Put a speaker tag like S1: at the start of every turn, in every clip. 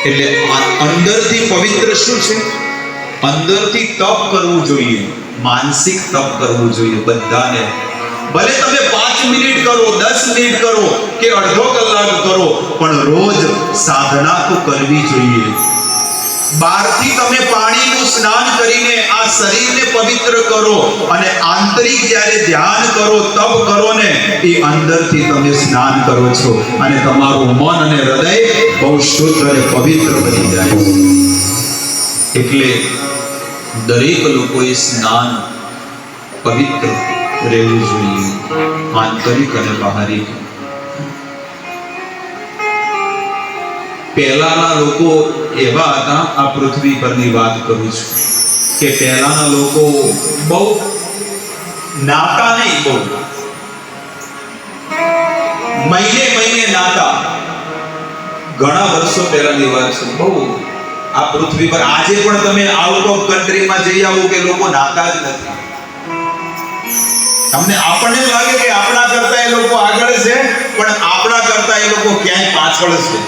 S1: એટલે અંદરથી પવિત્ર શું છે? અંદરથી તપ કરવું જોઈએ, માનસિક તપ કરવું જોઈએ બધાને. ભલે તમે 5 મિનિટ કરો, 10 મિનિટ કરો કે અડધો કલાક કરો, પણ રોજ સાધના તો કરવી જોઈએ. બહારથી તમે પાણીનું સ્નાન કરીને આ શરીરને પવિત્ર કરો અને આંતરિક જ્યારે ધ્યાન કરો, તપ કરો ને, એ અંદરથી તમે સ્નાન કરો છો અને તમારું મન અને હૃદય બહુ શુદ્ધ અને પવિત્ર બની જાય છે. એટલે દરેક લોકોએ સ્નાન પવિત્ર રહેવું જોઈએ, આંતરિક અને બાહરિક. પહેલાના લોકો એવા હતા, આ પૃથ્વી પરની વાત કરું છું, કે પહેલાના લોકો બહુ નાતા નહીં, બહુ મહિને નાતા. ઘણા વર્ષો પહેલાની વાત છે. બહુ આ પૃથ્વી પર આજે પણ તમે આઉટ ઓફ કન્ટ્રીમાં જઈ આવો કે લોકો નાતા જ નથી. તમને આપણને લાગે કે આપણા કરતા એ લોકો આગળ છે, પણ આપણા કરતા એ લોકો ક્યાંય પાછળ છે.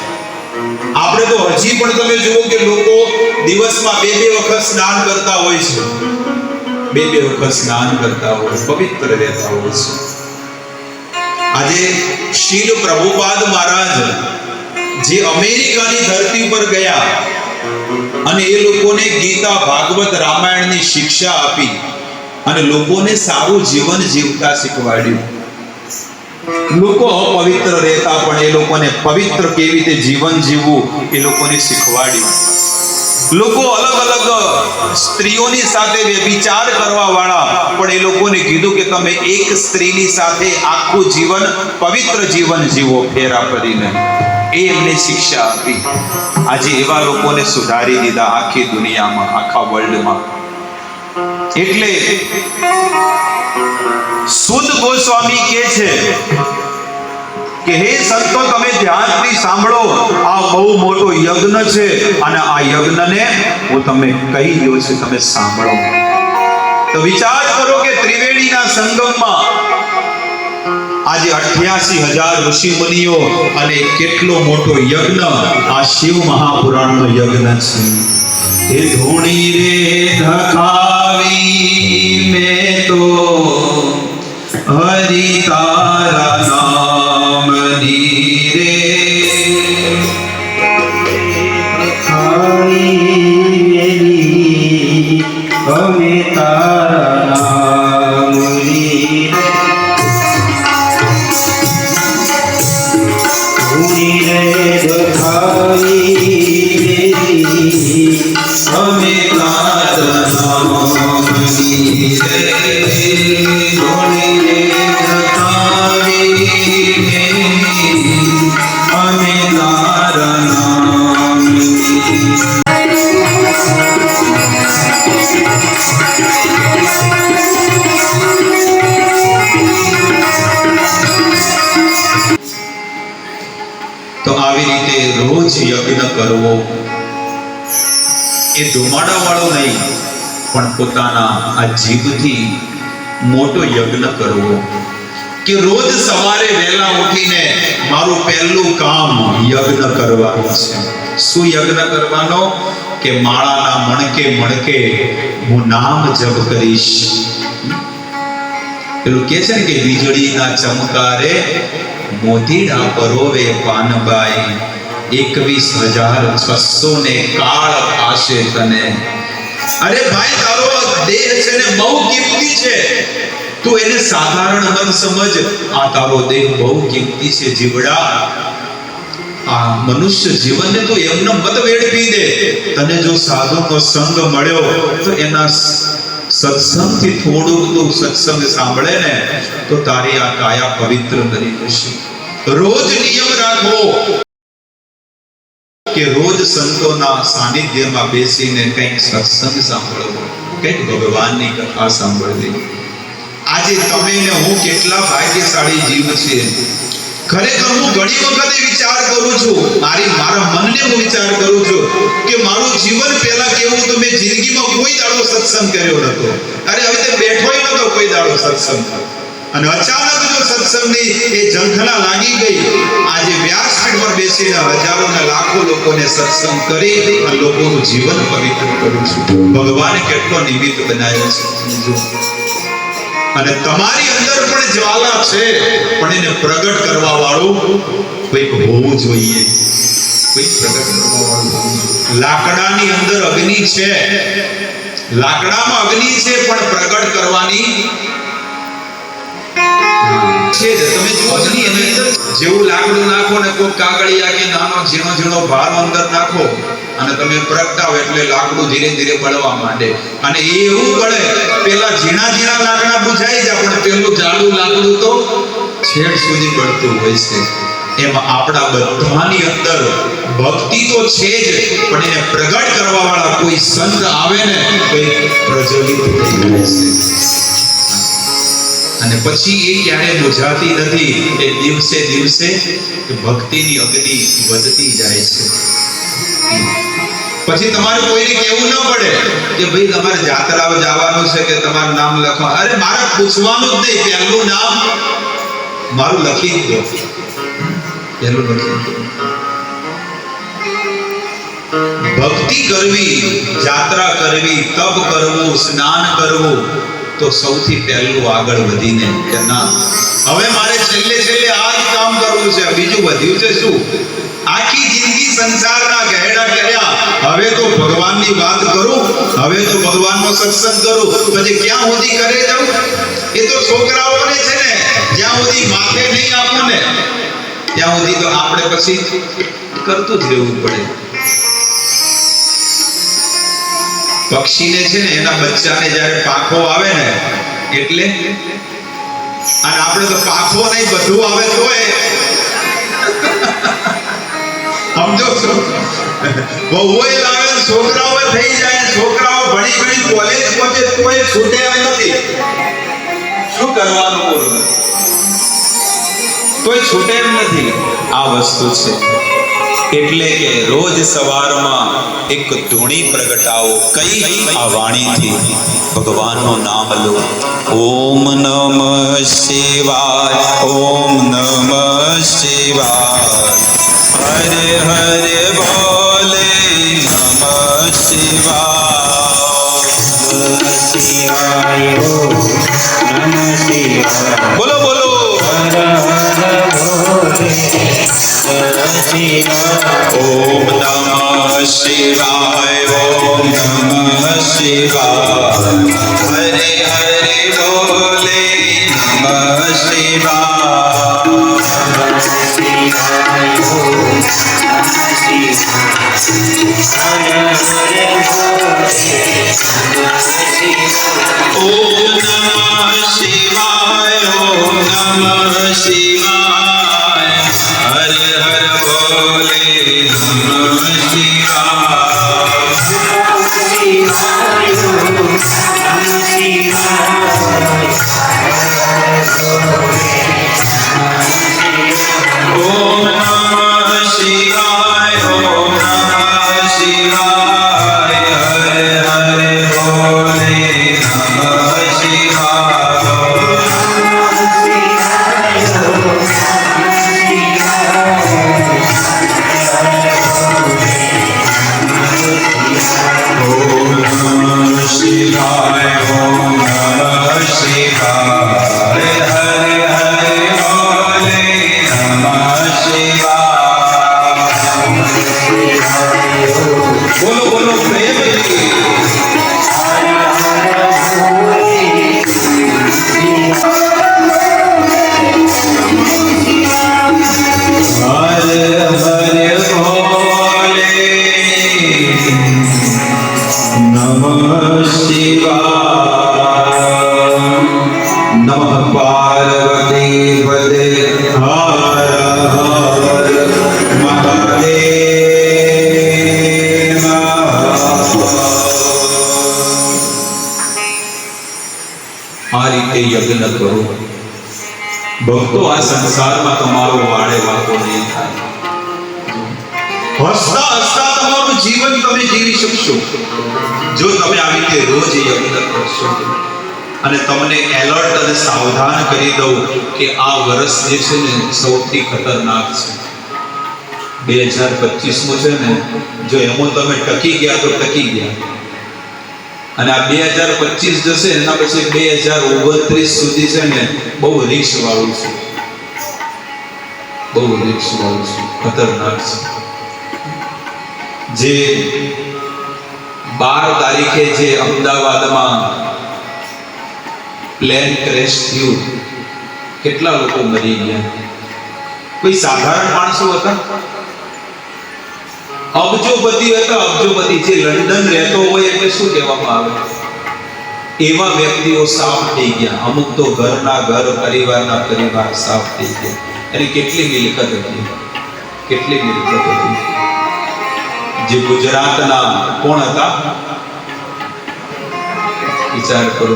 S1: આપણે તો હજી પણ તમે જુઓ કે લોકો દિવસમાં 2-2 વખત સ્નાન કરતા હોય છે, 2-2 વખત સ્નાન કરતા હોય, પવિત્ર રહેતા હોય છે. આજે શીલ પ્રભુપાદ મહારાજ જે અમેરિકાની ધરતી પર ગયા અને એ લોકોને ગીતા, ભાગવત, રામાયણની શિક્ષા આપી અને લોકોને સારું જીવન જીવતા શીખવાડ્યું. લોકો અપવિત્ર રહેતા પણ એ લોકોને પવિત્ર કેવી રીતે જીવન જીવવું એ લોકોને શીખવાડ્યું. લોકો અલગ અલગ સ્ત્રીઓની સાથે વ્યભિચાર કરવા વાળા પણ એ લોકોને કીધું કે તમે એક સ્ત્રીની સાથે આખું જીવન પવિત્ર જીવન જીવો ફેરા ફરીને. એ એમને શિક્ષા આપી. આજે એવા લોકોને સુધારી દીધા આખી દુનિયામાં, આખા વર્લ્ડમાં. એટલે સુદ ગોસ્વામી કહે છે કે હે સંતો, તમે ધ્યાનથી સાંભળો, આ બહુ મોટો યજ્ઞ છે અને આ યજ્ઞને હું તમને કહી દઉં છું, તમે સાંભળો. તો વિચાર કરો કે ત્રિવેણીના સંગમમાં આજે 88,000 ઋષિ મુનિઓ અને કેટલો મોટો યજ્ઞ આ શિવ મહાપુરાણનો યજ્ઞ છે. એ ધૂણી રે ધખાવી મેં તો હરિ તારા નામની રે,
S2: અમે તારા નામની ધૂણી રે ધખાવી
S1: અમે તારા નામની રે, ધૂણી રે અમે તારા નામની. તો આવી રીતે રોજ યજ્ઞ કરવો, એ ધુમાડા વાળો નહીં, પણ પોતાના આ જીભથી મોટો યજ્ઞ કરવો કે રોજ સવારે વહેલા ઉઠીને મારું પહેલું કામ યજ્ઞ કરવાનું છે. શું યજ્ઞ કરવાનો? કે માળાના મણકે મણકે હું નામ જપ કરીશ. પેલું કે છે ને કે વીજળીના ચમકારે મોતીડા પરોવે પાનબાઈ, 21,600 ને કાળ આશે તને. અરે ભાઈ, તારો દેહ છે ને બહુ કિંમતી છે, તું એને સાધારણ મત સમજ. આ તારો દેહ બહુ કિંમતી છે જીવડા. આ મનુષ્ય જીવનને તું એમનો મત વેડફી દે. તને જો સાધુનો સંગ મળ્યો તો એના સત્સંગથી થોડુંક તું સત્સંગ સાંભળે ને તો તારી આ કાયા પવિત્ર બની જશે. રોજ નિયમ રાખવો કે રોજ સંતોના સાનિધ્યમાં બેસીને કંઈક સત્સંગ સાંભળવો, કંઈક ભગવાનની કથા સાંભળવી. આજે તમે ને હું કેટલા ભાગ્યશાળી જીવ છે. ખરેખર હું ઘણી વખત વિચાર કરું છું, મારા મનને હું વિચાર કરું છું કે મારું જીવન પહેલા કેવું તો મેં જિંદગીમાં કોઈ દાડો સત્સંગ કર્યો નતો. અરે હવે તે બેઠોય નતો કોઈ દાડો સત્સંગ. અને અચાનક જો સત્સંગની એ ઝંખના લાગી ગઈ, આજે વ્યાસપીઠ પર બેસીને હજારો ને લાખો લોકોને સત્સંગ કરી અને લોકોનું જીવન પવિત્ર કર્યું છે. ભગવાને કેટલો નિમિત્ત બનાવ્યો છે જો. અને તમારી અંદર પણ જ્વાલા છે, પણ એને પ્રગટ કરવા વાળું કોઈક હોવું જોઈએ. કોઈ પ્રગટ કરવા વાળું હોવું જોઈએ. લાકડાની અંદર અગ્નિ છે, લાકડામાં અગ્નિ છે, પણ પ્રગટ કરવાની છે જ. તમે જુઓ એની અંદર જેવું લાકડું નાખો ને કોઈ કાગળિયા કે નાનો ઝીણો ઝીણો ભાર અંદર નાખો અને તમે પ્રગટાવો એટલે લાકડું ધીરે ધીરે બળવા માંડે. અને એ એવું બળે, પેલા ઝીણા ઝીણા લાકડા બુઝાઈ જાય, પણ પેલું જાડું લાકડું તો છેડ સુધી બળતું હોય છે. એમાં આપણા બધાની અંદર ભક્તિ તો છે જ, પણ એને પ્રગટ કરવા વાળા કોઈ સંત આવે ને તો એ પ્રજ્વલિત થઈ જાય છે. અને પછી એ ક્યારે બુઝાતી નથી. એ દિવસે દિવસે ભક્તિની અગ્નિ વધતી જાય છે. પછી તમારે કોઈને કહેવું ન પડે કે ભાઈ તમારે જાત્રાઓ જવાનું છે કે તમારું નામ લખવા. અરે મારે પૂછવાનું જ નહીં, પહેલું નામ મારું લખી દો, પહેલું લખી દો. ભક્તિ કરવી, યાત્રા કરવી, તપ કરવું, સ્નાન કરવું, તો સૌથી પહેલું આગળ વધીને કે ના હવે મારે છેલ્લે છેલ્લે આ જ કામ કરવું છે, બીજું વધ્યું છે શું? આખી જિંદગી સંસારના ગહેડા કર્યા, હવે તો ભગવાનની વાત કરું, હવે તો ભગવાનનો સત્સંગ કરું. પછી ક્યાં સુધી કરે જાઉં? એ તો છોકરાઓને છે ને જ્યાં સુધી માથે નહીં આપું ને ત્યાં સુધી તો આપણે પછી કરતું જ રહેવું પડે. પક્ષીને છે ને એના બચ્ચાને જ્યારે પાંખો આવે ને એટલે, અને આપણે તો પાંખો નહીં બધું આવે તોય સમજો છો. બહુએ લાવે, છોકરાઓ થઈ જાય, છોકરાઓ ભણી ભણી કોલેજ પહોંચે તોય છૂટે નથી. શું કરવાનું બોલો? તોય છૂટે એમ નથી. આ વસ્તુ છે. એટલે કે રોજ સવારમાં એક ધૂણી પ્રગટાવો. કઈ? આ વાણીથી ભગવાનનું નામ લો. ઓમ નમઃ શિવાય, ઓમ નમઃ શિવાય, હરે હરે બોલે નમઃ શિવાય. બોલો બોલો. ઓમ નમઃ શિવાય, ઓમ નમઃ શિવાય, હરે હરે બોલે નમઃ શિવાય. ઓમ નમઃ શિવાય, ઓમ નમઃ શિવાય, હરે હરે બોલે નમઃ ઓમ નમઃ શિવાય, ઓમ નમઃ શિવાય, હરે હરે બોલે નમઃ શિવાય. બોલો બોલો પ્રેમથી. હરે હરે બોલે નમઃ શિવાય. નમઃ પાર્વતી પદે. હર હર મહાદેવ. આ રીતે યજ્ઞ કરો. ભક્તો, આ સંસારમાં તમારો વાડે વાંકો નહીં થાય. હસતા હસતા તમારું જીવન તમે જીવી શકશો જો તમે આવી રીતે રોજ યજ્ઞ કરશો. અને તમને એલર્ટ અને સાવધાન કરી દઉં કે આ વર્ષ જે છે ને સૌથી ખતરનાક છે. 2025 છે ને, જો એમાં તમે ટકી ગયા તો ટકી ગયા, અને આ 2025 જશે એના પછી 2029 સુધી છે ને બહુ રિસ્ક વાળું છે, બહુ રિસ્ક વાળું છે, ખતરનાક છે. જે 12 તારીખે જે અમદાવાદમાં પ્લેન ક્રેશ થયું, કેટલા લોકો મરી ગયા? કોઈ સાધારણ માણસો હતા? અબજોપતિ હતા, અબજોપતિ. જે લંડન રહેતો હોય એટલે શું કહેવામાં આવે, એવા વ્યક્તિઓ સાફ થઈ ગયા. અમુક તો ઘરના ઘર, પરિવારના પરિવાર સાફ થઈ ગયા. અને કેટલી મિલકત હતી, કેટલી મિલકત હતી. જે ગુજરાતના કોણ હતા, વિચાર કરો,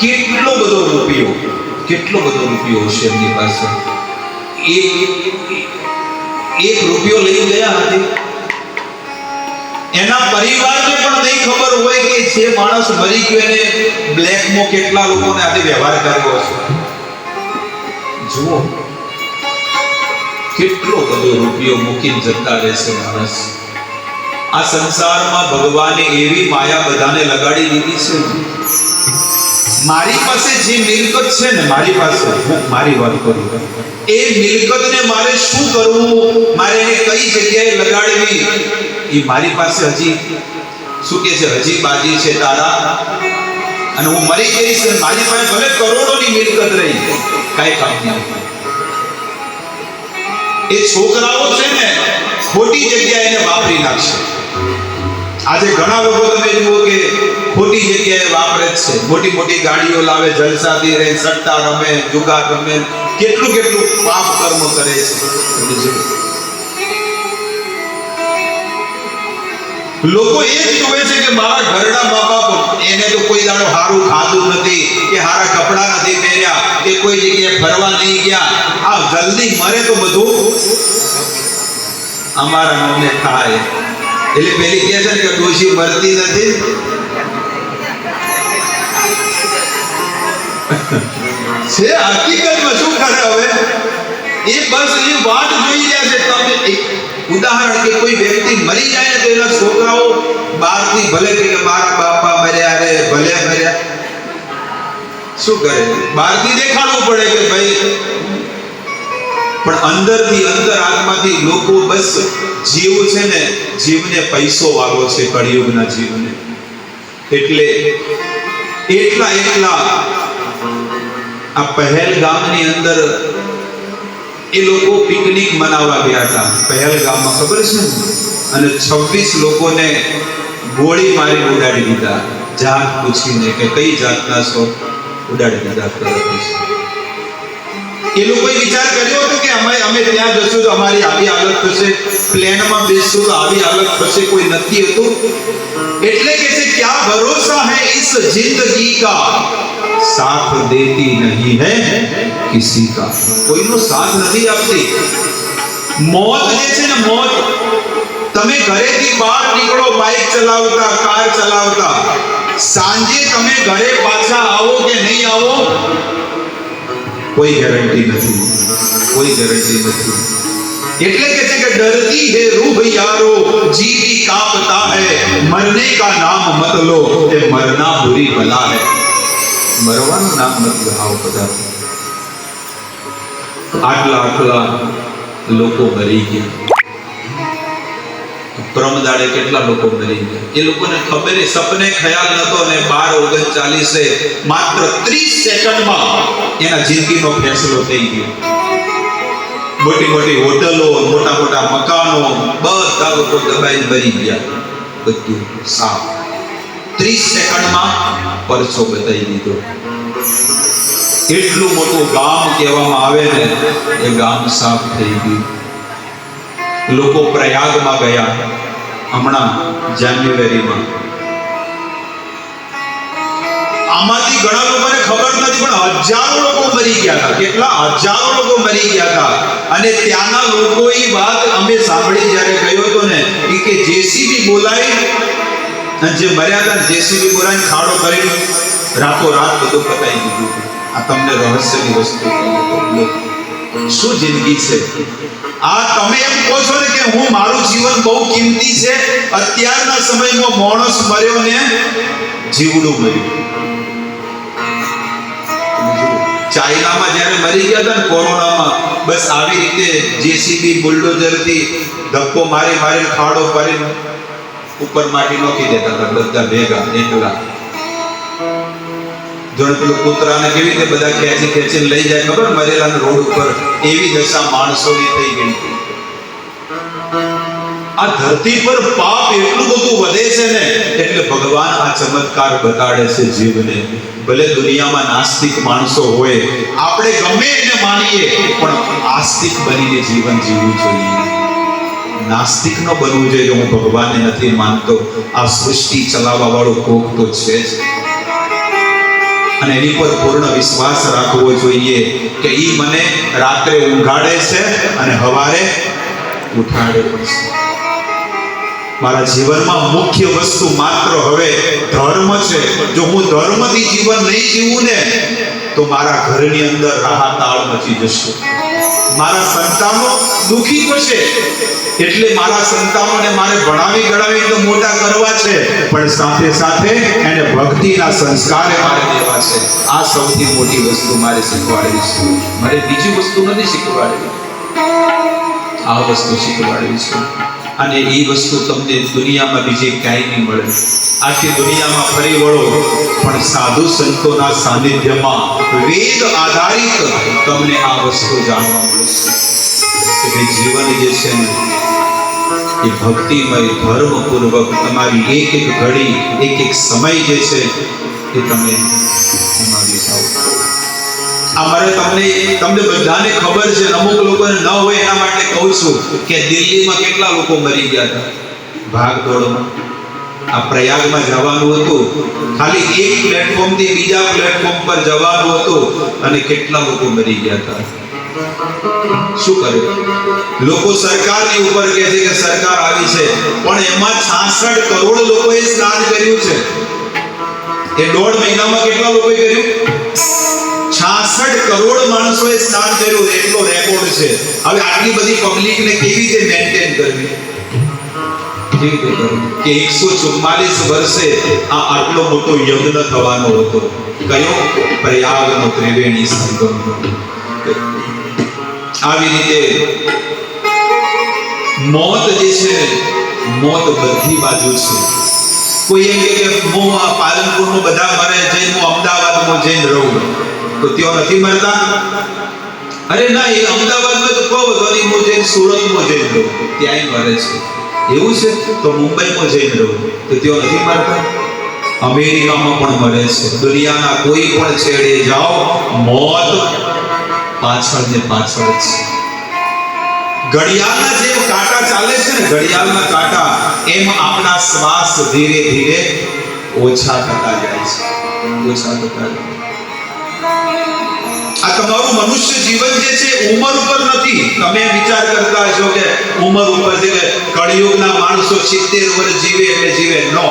S1: કેટલો બધો રૂપિયો હશે એમની પાસે. એક રૂપિયો લઈ ગયા હતી. એના પરિવારને પણ નહીં ખબર હોય કે જે માણસ મરી ગયો એને બ્લેકમાં કેટલા લોકોને આજે વ્યવહાર કર્યો હશે. જુઓ કેટલો બધો રૂપિયો મૂકીને જતા રહેશે માણસ. આ સંસારમાં ભગવાને એવી માયા બધાને લગાડી દીધી છે. મારી પાસે જે મિલકત છે ને, મારી પાસે, મારી વાત કરું, એ મિલકતને મારે શું કરવું, મારે એને કઈ જગ્યાએ લગાડવી, એ મારી પાસે હજી શું કે છે, હજી બાજી છે તારા. અને હું મરી જઈશ, મારી પાસે ભલે કરોડોની મિલકત રહી, કઈ કામ નહીં. એ છોકરાઓ છે ને ખોટી જગ્યાએ એને વાપરી નાખશે. આજે ઘણા લોકો તમે જુઓ કે ખોટી જગ્યાએ વાપરે જ છે. મોટી મોટી ગાડીઓ લાવે, જલસાથી રહે, સટ્ટા રમે, જુગાર રમે, કેટલું પાપ કર્મ કરે છે. લોકો એ જ જોવે છે કે મારા ઘરના મા બાપ, એને તો કોઈ દાડો સારું ખાધું નથી, કે સારા કપડા નથી પહેર્યા, કે કોઈ જગ્યાએ ફરવા નહીં ગયા, આ જલ્દી મરે તો બધું અમારા નામે થાય. એટલે પેલી કહે છે ને કે ડોશી મરતી નથી. છે હકીકતમાં શું કરે હવે, એ બસ એ વાત જોઈ રહ્યા છે. તમે ઉદાહરણ કે કોઈ વ્યક્તિ મરી જાય તો એના છોકરાઓ બહારથી ભલે કે મારા બાપા મર્યા રે, ભલે મર્યા, શું કરે, બહારથી દેખાડવું પડે કે ભાઈ, પણ અંદરથી, અંતર આત્માથી લોકો બસ જીવ છે ને, જીવને પૈસો વાળો છે, કળિયુગના જીવને. એટલે એટલા આ પહેલગામની અંદર એ લોકો પિકનિક મનાવવા ગયા હતા પહેલગામમાં, ખબર છે ને, અને 26 લોકોને ગોળી મારી ઉડાડી દીધા. જાત પૂછીને કે કઈ જાતના છો, ઉડાડી દીધા તરત. એ લોકોએ વિચાર કર્યો હતો કે અમે ત્યાં જશું તો અમારી આવી હાલત થશે, પ્લેનમાં બેસશું તો આવી હાલત થશે, કોઈ નક્કી હતું. એટલે કે છે ક્યા ભરોસા હૈ ઇસ જિંદગી કા, સાથ દેતી નહીં હૈ કિસી કા. કોઈનો સાથ નથી આપતી. મોત જે છે ને, મોત, તમે ઘરેથી બહાર નીકળો બાઇક ચલાવતા, કાર ચલાવતા, સાંજે તમે ઘરે પાછા આવો કે નહીં આવો, કોઈ ગેરંટી નથી, કોઈ ગેરંટી નથી. એટલે કે છે કે ડરતી है रूह यारो, जी भी कांपता है, मरने का नाम मत लो, ये मरना बुरी बला है. મરવાનું નામ મત આવો બધા. આટલા લોકો મરી ગયા. પ્રમદાડે કેટલા લોકો મરી ગયા, એ લોકોને ખબર, સપને ખ્યાલ નતો, અને 12:39 માત્ર 30 સેકન્ડમાં એના જિંદગીનો ફેસલો થઈ ગયો. મોટી મોટી હોટલો, મોટા મોટા મકાનો, બધા લોકો દબાઈને મરી ગયા. બધું સાફ 30 સેકન્ડમાં પરચો બતાવી દીધો. એટલું મોટું ગામ કહેવામાં આવે ને, એ ગામ સાફ થઈ ગયું. લોકો પ્રયાગમાં ગયા હમણાં જાન્યુઆરીમાં. આમાંથી ઘણા લોકોને ખબર નથી, પણ હજારો લોકો મરી ગયા હતા. કેટલા હજારો લોકો મરી ગયા હતા. અને ત્યાંના લોકોની વાત અમે સાંભળી જ્યારે ગયો હતો ને, કે જેસીબી બોલાવી, અને જે મર્યા હતા જેસીબી બોલાવીને ખાડો કરી રાતોરાત બધું પતાવી દીધું. આ તમને રહસ્યની વસ્તુ કહું તો લો, શું જિંદગી છે આ? તમે એમ કહો છો ને કે હું મારું જીવન બહુ કિંમતી છે. અત્યારના સમયમાં માણસ મર્યો ને જીવડું મર્યું. ચાઇનામાં જ્યારે મરી ગયા હતા ને કોરોનામાં, બસ આવી રીતે જેસીબી બુલડોઝરથી ધક્કો મારી મારી ખાડો પાડીને ઉપર માટી નોખી દેતા હતા બધા ભેગા એકલા. જોડે પેલું કૂતરાને કેવી રીતે બધા ખેંચી ખેંચીને લઈ જાય ખબર, મરેલાના રોડ ઉપર, એવી દશા માણસોની થઈ ગઈ હતી. આ ધરતી પર પાપ એટલું બધું વધે છે ને, એટલે ભગવાન આ ચમત્કાર બતાડે છે જીવને. ભલે દુનિયામાં નાસ્તિક માણસો હોય, આપણે ગમે એને માનીએ, પણ આસ્તિક બનીને જીવન જીવવું જોઈએ. નાસ્તિક ન બનવું જોઈએ કે હું ભગવાનને નથી માનતો, આ સૃષ્ટિ ચલાવવા વાળો કોક તો છે જ, અને એની પર પૂર્ણ વિશ્વાસ રાખવો જોઈએ કે ઈ મને રાત્રે ઊંઘાડે છે અને સવારે ઉઠાડે પણ છે. મારા જીવનમાં મુખ્ય વસ્તુ માત્ર હવે ધર્મ છે. જો હું ધર્મથી જીવન નહીં જીવું ને, તો મારા ઘરની અંદર રાહતાળ મચી જશે. મારા સંતાનો દુખી થશે. એટલે મારા સંતાનોને મારે ભણાવી ગણાવી તો મોટા કરવા છે, પણ સાથે સાથે એને ભક્તિના સંસ્કારે મારે દેવા છે. આ સૌથી મોટી વસ્તુ મારે શીખવાડવી છે. મારે બીજી વસ્તુ નથી શીખવાડવી, આ વસ્તુ શીખવાડવી છે. અને એ વસ્તુ તમને દુનિયામાં બીજે ક્યાંય નહીં મળે. આખી દુનિયામાં ફરી વળો, પણ સાધુ સંતોના સાનિધ્યમાં વેદ આધારિત તમને આ વસ્તુ જાણવા મળશે કે ભાઈ જીવન જે છે ને એ ભક્તિમય ધર્મપૂર્વક તમારી એક એક ઘડી, એક એક સમય જે છે એ તમે ગુમાવી જાઓ. અમારે તમને બધાને ખબર છે, અમુક લોકોને ન હોય એના માટે કહું છું કે દિલ્હીમાં કેટલા લોકો મરી ગયા હતા ભાગદોડમાં. આ પ્રયાગમાં જવાનું હતું, ખાલી એક પ્લેટફોર્મથી બીજા પ્લેટફોર્મ પર જવાનું હતું, અને કેટલા લોકો મરી ગયા હતા. શું કરે લોકો? સરકારની ઉપર કહે છે કે સરકાર આવી છે, પણ એમાં 66 કરોડ લોકોએ સ્નાન કર્યું છે. એ 1.5 મહિનામાં કેટલા લોકોએ કર્યું? 66 કરોડ માણસોએ સ્નાન કર્યું. એટલો રેકોર્ડ છે. હવે આટલી બધી પબ્લિકને કેવી રીતે મેન્ટેન કરવી? કે 144 વર્ષે આ આટલો મોટો યજ્ઞ થવાનો હતો. કયો? પ્રયાગનો ત્રિવેણી સંગમનો. આવી રીતે મોત જે છે, મોત બધી બાજુ છે. કોઈ એમ કે હું આ પાલનપુરમાં બધા મરે, જઈને હું અમદાવાદમાં જઈને રહું, તો ત્યાં નથી મરતા? અરે ના, એ અમદાવાદમાં તો કહો તો હું જઈને સુરતમાં જઈને રહું, ત્યાંય મરે છે. એવું છે તો મુંબઈમાં જઈને રહું, તો ત્યાં નથી મરતા? અમેરિકામાં પણ મરે છે. દુનિયાના કોઈ પણ છેડે જાઓ, મોત પાછળ ને પાછળ જ છે. ઘડિયાળના જેમ કાંટા ચાલે છે ને, ઘડિયાળના કાંટા, એમ આપણા શ્વાસ ધીરે ધીરે ઓછા થતા જાય છે, ઓછા થતા જાય. આ તમારું મનુષ્ય જીવન જે છે ઉંમર ઉપર નથી. તમે વિચાર કરતા હશો કે ઉંમર ઉપર છે કે કળિયુગના માણસો 70 વર્ષ જીવે એટલે જીવે. નો.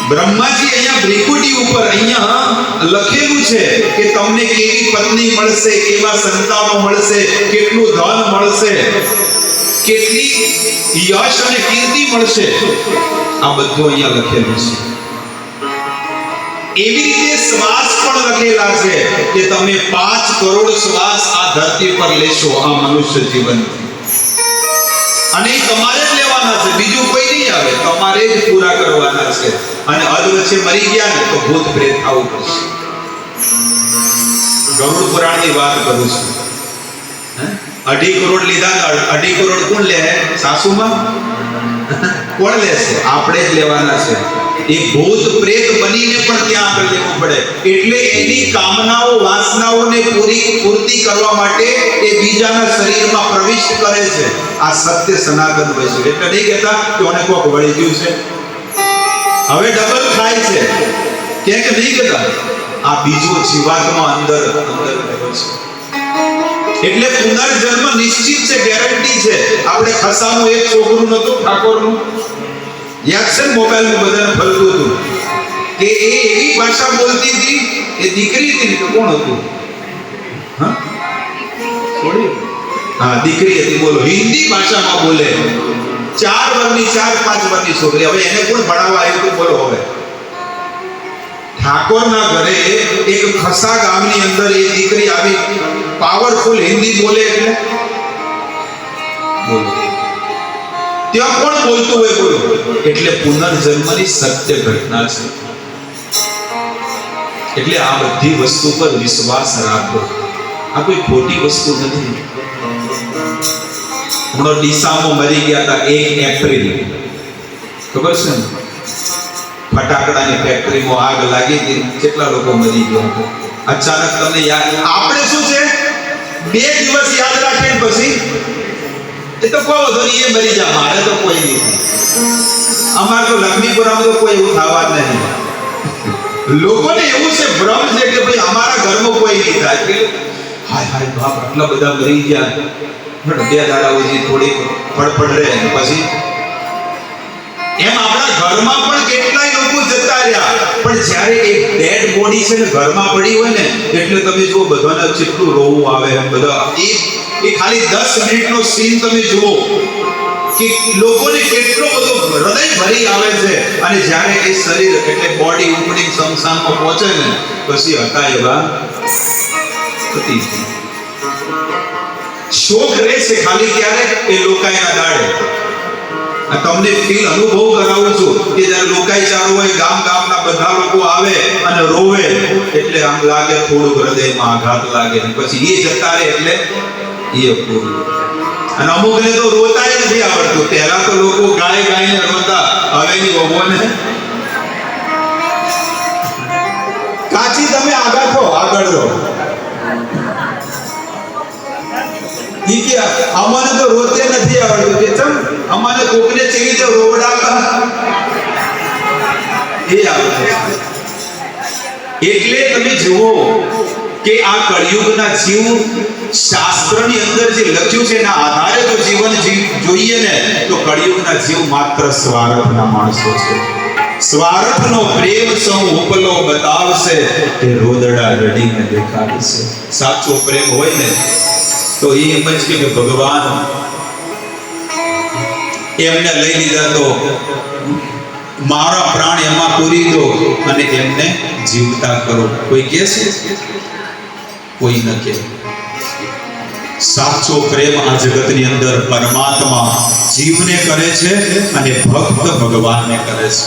S1: બ્રહ્માજી અહીંયા ભ્રિકુટી ઉપર અહીંયા લખેલું છે કે તમને કેવી પત્ની મળશે, કેવા સંતાનો મળશે, કેટલું ધન મળશે, કેટલી યશ અને કીર્તિ મળશે. આ બધું અહીંયા લખેલું છે. એવી રીતે શ્વાસ પણ લખેલા છે કે તમે 5 કરોડ શ્વાસ આ ધરતી પર લેશો, આ મનુષ્ય જીવન. અને તમારે જ લેવાના છે, બીજું કોઈ નહીં આવે, તમારે જ પૂરા કરવાના છે. અને અધ વચ્ચે મરી ગયા ને તો ભૂત પ્રેત આવવું પડશે. ગરુડ પુરાણની વાત કરું છું. 2.5 કરોડ લીધા, 2.5 કરોડ કોણ લે? સાસુમાં? કોણ લેશે? આપણે જ લેવાના છે. એ ભૂત પ્રેત બનીને પણ ત્યાં આગળ લેવું પડે. એટલે એની કામનાઓ, વાસનાઓને પૂર્તિ કરવા માટે એ બીજાના શરીરમાં પ્રવિષ્ટ કરે છે. આ સત્ય સનાતન વસ્તુ. એટલે નહીં કહેતા કે ઓને કોક વળી ગયું છે, હવે ડબલ ખાય છે, કે નહીં કહેતા? આ બીજો જીવાત્મા અંદર રહ્યો છે. એટલે પુનર્જન્મ નિશ્ચિત છે, ગેરંટી છે. આપણે ખસાનું એક છોકરું નતું ઠાકોરનું, યાદ છે? મોબાઈલમાં બધાને ફરતું હતું. કે એ એવી ભાષા બોલતી હતી, એ દીકરી હતી તો કોણ હતું? હા, હા, દીકરી હતી. બોલો, હિન્દી ભાષામાં બોલે, 4 વર્ષની 4-5 વર્ષની છોકરી. હવે એને કોણ ભણાવવા આવ્યું હતું? બોલો. હવે ઠાકોરના ઘરે એક ખસા ગામની અંદર એ દીકરી આવી પાવરફુલ હિન્દી બોલે એટલે બોલો, ત્યાં કોણ બોલતું હોય? બોલો. એટલે પુનર્જન્મની સત્ય ઘટના છે. એટલે આ બધી વસ્તુ પર વિશ્વાસ રાખો. આ કોઈ ખોટી વસ્તુ નથી. હમણાં ડીસામાં મરી ગયા હતા 1 એપ્રિલ, ખબર છે ને? ફટાકડાની ફેક્ટરીમાં આગ લાગી હતી, કેટલા લોકો મરી ગયા હતા. અચાનક તમને યાદ, આપણે શું છે 2 દિવસ યાદ રાખીએ પછી એ તો કોઈ વધુ નહીં, એ મરી જાય. મારે તો કોઈ નહીં થાય. અમારે તો લક્ષ્મીપુરામાં તો કોઈ એવું થવા જ નહીં. લોકોને એવું છે, ભ્રમ છે કે ભાઈ અમારા ઘરમાં કોઈ નહીં થાય. કે હાય હાય બાપ, આટલા બધા મરી ગયા. 2 દાડા સુધી થોડી ફડફડ રહે, પછી એમ આપણા ઘરમાં પણ કેટલાય લોકો જતા રહ્યા. પણ જ્યારે એક ડેડ બોડી છે ને ઘરમાં પડી હોય ને, એટલે તમે જુઓ બધાને કેટલું રોવું આવે. બધા એ ખાલી 10 મિનિટનો સીન તમે જુઓ કે લોકોને કેટલો બધો હૃદય ભરી આવે છે. અને જ્યારે એ શરીર એટલે બોડી ઉપડી શમશાનમાં પહોંચે ને, પછી હતા એવા પતી શોક રહેશે ખાલી ક્યારે? એ લોકાઈના દાડે. તમને ફીલ અનુભવ કરાવું છું કે જ્યારે લોકાઈ ચાલુ હોય, ગામના બધા લોકો આવે અને રોવે, એટલે આમ લાગે થોડું હૃદયમાં આઘાત લાગે. પછી એ જતા રહે એટલે એ પૂરું. અને અમુકને તો રોતાય નથી આવડતું. પહેલા તો લોકો ગાઈને રોતા, હવેની વહુઓને કાચી તમે આગળ થો, આગળ રહો. કે અમારે તો રોતે નથી આવડતું. કે ચમ અમારે કોકને ચેવી રીતે રોવડાવતા એ આવડે. એટલે તમે જુઓ કે આ કળિયુગના જીવ, શાસ્ત્રની અંદર જે લખ્યું છે એના આધારે જો જીવન જોઈએ ને, તો કળિયુગના જીવ માત્ર સ્વાર્થના માણસો છે. સ્વાર્થનો પ્રેમ સૌ ઉપલો બતાવશે, તે રોદડા રડીને દેખાડશે. સાચો પ્રેમ હોય ને તો એ એમ જ કે ભગવાન એમને લઈ લીધા તો મારા પ્રાણ એમાં પૂરી દો અને એમને જીવતા કરો. કોઈ કહે છે? કોઈ ન કહે. સાચો પ્રેમ આ જગતની અંદર પરમાત્મા જીવને કરે છે અને ભક્ત ભગવાનને કરે છે.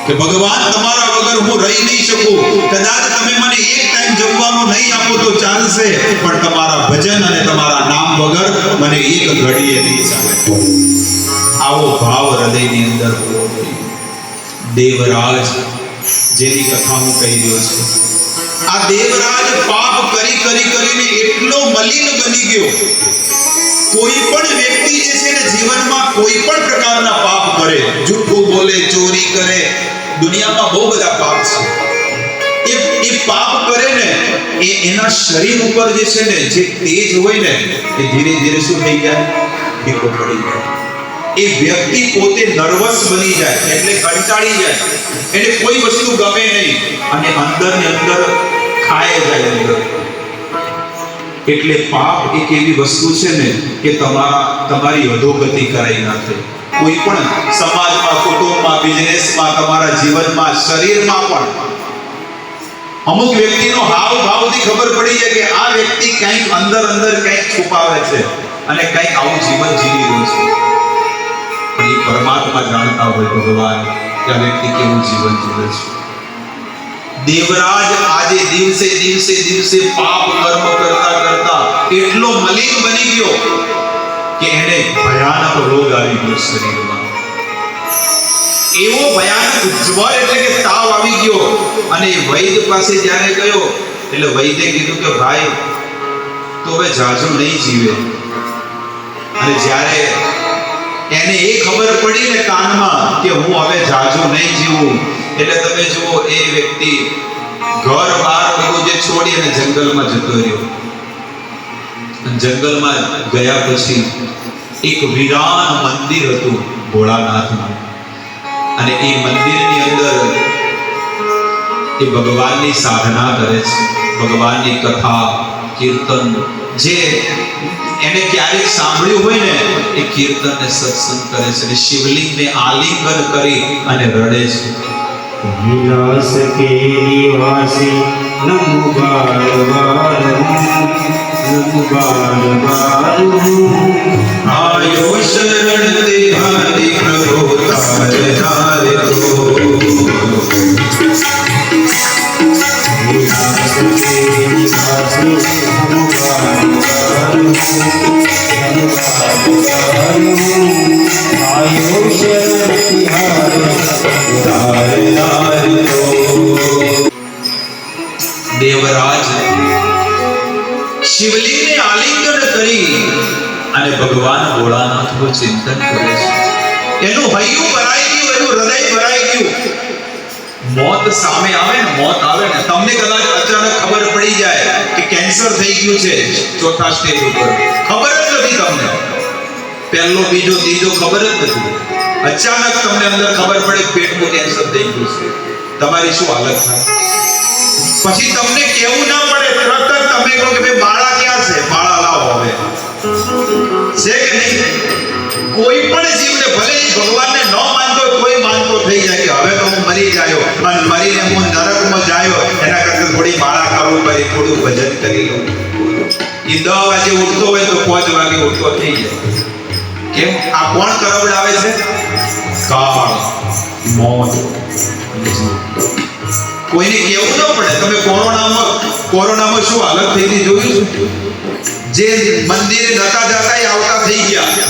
S1: કે ભગવાન, તમારા વગર હું રહી નહીં શકું. કદાચ તમે મને એક ટાઈમ જમવાનું નહીં આપો તો ચાલશે, પણ તમારા ભજન અને તમારા નામ વગર મને એક ઘડીએ નહીં ચાલે. આવો ભાવ હૃદયની અંદર હોવો જોઈએ. દેવરાજ, જેની કથા હું કહી રહ્યો છું, આ દેવરાજ પાપ કરીને એટલો મલિન બની ગયો. કોઈ પણ વ્યક્તિ જે છે ને જીવનમાં કોઈ પણ પ્રકારના પાપ કરે, જૂઠું બોલે, ચોરી કરે, દુનિયામાં બહુ બધા પાપ છે. એ પાપ કરે ને, એના શરીર ઉપર જે છે ને, જે તેજ હોય ને, એ ધીરે ધીરે શું થઈ જાય? ફીકો પડી જાય. એ વ્યક્તિ પોતે નર્વસ બની જાય, એટલે કંટાળી જાય, એને કોઈ વસ્તુ ગમે નહીં અને અંદર ને અંદર ખાય જાય અંદર. એટલે પાપ એક એવી વસ્તુ છે ને કે તમારી અધોગતિ કરાઈ નાખે. કોઈ પણ સમાજમાં, કુટુંબમાં, બિઝનેસમાં, તમારા જીવનમાં, શરીરમાં પણ અમુક વ્યક્તિનો હાવભાવથી ખબર પડી જાય કે આ વ્યક્તિ કંઈક અંદર કંઈક છુપાવે છે અને કંઈક આવું જીવન જીવી રહ્યું છે. પણ એ પરમાત્મા જાણતા હોય, ભગવાન, કે આ વ્યક્તિ કેવું જીવન જીવે છે. દેવરાજ આજે દિવસે પાપ કર્મ કરતા એટલો મલિન બની ગયો કે એને ભયાનક રોગ આવી ગયો શરીરમાં. એવો ભયાનક જ્વર એટલે કે તાવ આવી ગયો. અને વૈદ્ય પાસે જ્યારે ગયો, એટલે વૈદ્ય કીધું કે ભાઈ તો હવે જાજુ નહીં જીવે. અને જ્યારે એને એ ખબર પડી ને કાનમાં કે હું હવે જાજુ નહીં જીવું, એટલે તમે જુઓ એ વ્યક્તિ ઘર બહાર બધું જે છોડી અને જંગલમાં જતો રહ્યો. જંગલમાં ગયા પછી એક વિરાન મંદિર હતું ભોળાનાથનું. અને એ મંદિરની અંદર એ ભગવાનની સાધના કરે છે, ભગવાનની કથા કીર્તન જે એને ક્યારેક સાંભળ્યું હોય ને એ કીર્તન ને સત્સંગ કરે છે અને શિવલિંગને આલિંગન કરી અને રડે છે.
S2: વિલાસ કે નિવાસી નમો બાર બાર નમો બાર બાર
S1: આયો શરણ તે હરિ પ્રભુ તારે તારે તો.
S2: વિલાસ કે નિવાસી નમો બાર બાર નમો બાર બાર આયો શરણ તિહારે તારે તારે તો.
S1: દેવરાજ શિવલિંગને આલિંગન કરી અને ભગવાન ભોળાનાથનું ચિંતન કરે છે. એનું હૈયું ભરાઈ ગયું, એનું હૃદય ભરાઈ ગયું. મોત સામે આવે ને, મોત આવે ને, તમને કદાચ અચાનક ખબર પડી જાય કે કેન્સર થઈ ગયું છે ચોથા સ્ટેજ ઉપર, ખબર જ નથી તમને, પહેલો બીજો ત્રીજો ખબર જ નથી. અચાનક તમને અંદર ખબર પડે પેટનું કેન્સર થઈ ગયું છે, તમારી શું હાલત થાય? પછી તમને કેવું ના પડે, તરત જ તમે કહો કે ભાઈ બાળા ક્યાં છે, બાળા લાવો. હવે છે કે નહીં? કોઈ પણ જીવને, ભલે એ ભગવાનને ન માનતો, કોઈ માનતો થઈ જાય કે હવે તો હું મરી જાયો અને મરીને હું નરકમાં જાયો, એના કરતા થોડી બાળા કરું, કરી થોડું ભજન કરી લઉં. એ 10 વાગે ઉઠતો હોય તો 5 વાગે ઉઠતો થઈ જાય. કેમ? આ કોણ કરાવડાવે છે? કાળ, મોત. કોઈને કેવું ન પડે. તમે કોરોનામાં શું હાલત થઈ હતી જોયું છે? જે મંદિરે નતા જતા એ આવતા થઈ ગયા,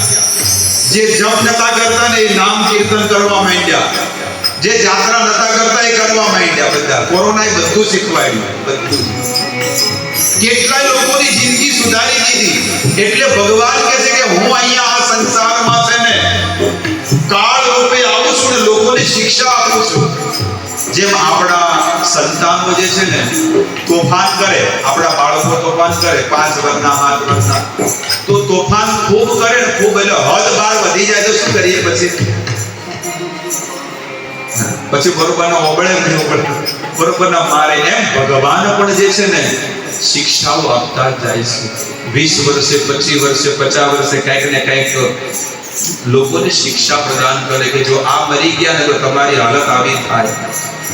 S1: જે જપ નતા કરતા ને એ નામ કીર્તન કરવા માંડ્યા, જે જાત્રા નતા કરતા એ કરવા માંડ્યા. બધા કોરોનાએ બધું શીખવાડ્યું, બધું. કેટલાય લોકોની જિંદગી સુધારી દીધી. એટલે ભગવાન કહે છે કે હું અહીંયા આ સંસારમાં છે ને કાળ રૂપે આવું છું ને લોકોને શિક્ષા આપું છું. જેમ આપણા સંતાનો જે છે ને તોફાન કરે, આપણા બાળકો તોફાન કરે 5 વર્ષના 7 વર્ષના, તો તોફાન ખૂબ કરે ને ખૂબ, એટલે હદ બાર વધી જાય તો શું કરીએ પછી બરોબરના ઓબળે બરોબરના મારે. એમ ભગવાન પણ જે છે ને શિક્ષાઓ આપતા જાય છે. 20 વર્ષે 25 વર્ષે 50 વર્ષે કંઈક ને કંઈક લોકોને શિક્ષા પ્રદાન કરે કે જો આ મરી ગયા ને તો તમારી હાલત આવી થાય.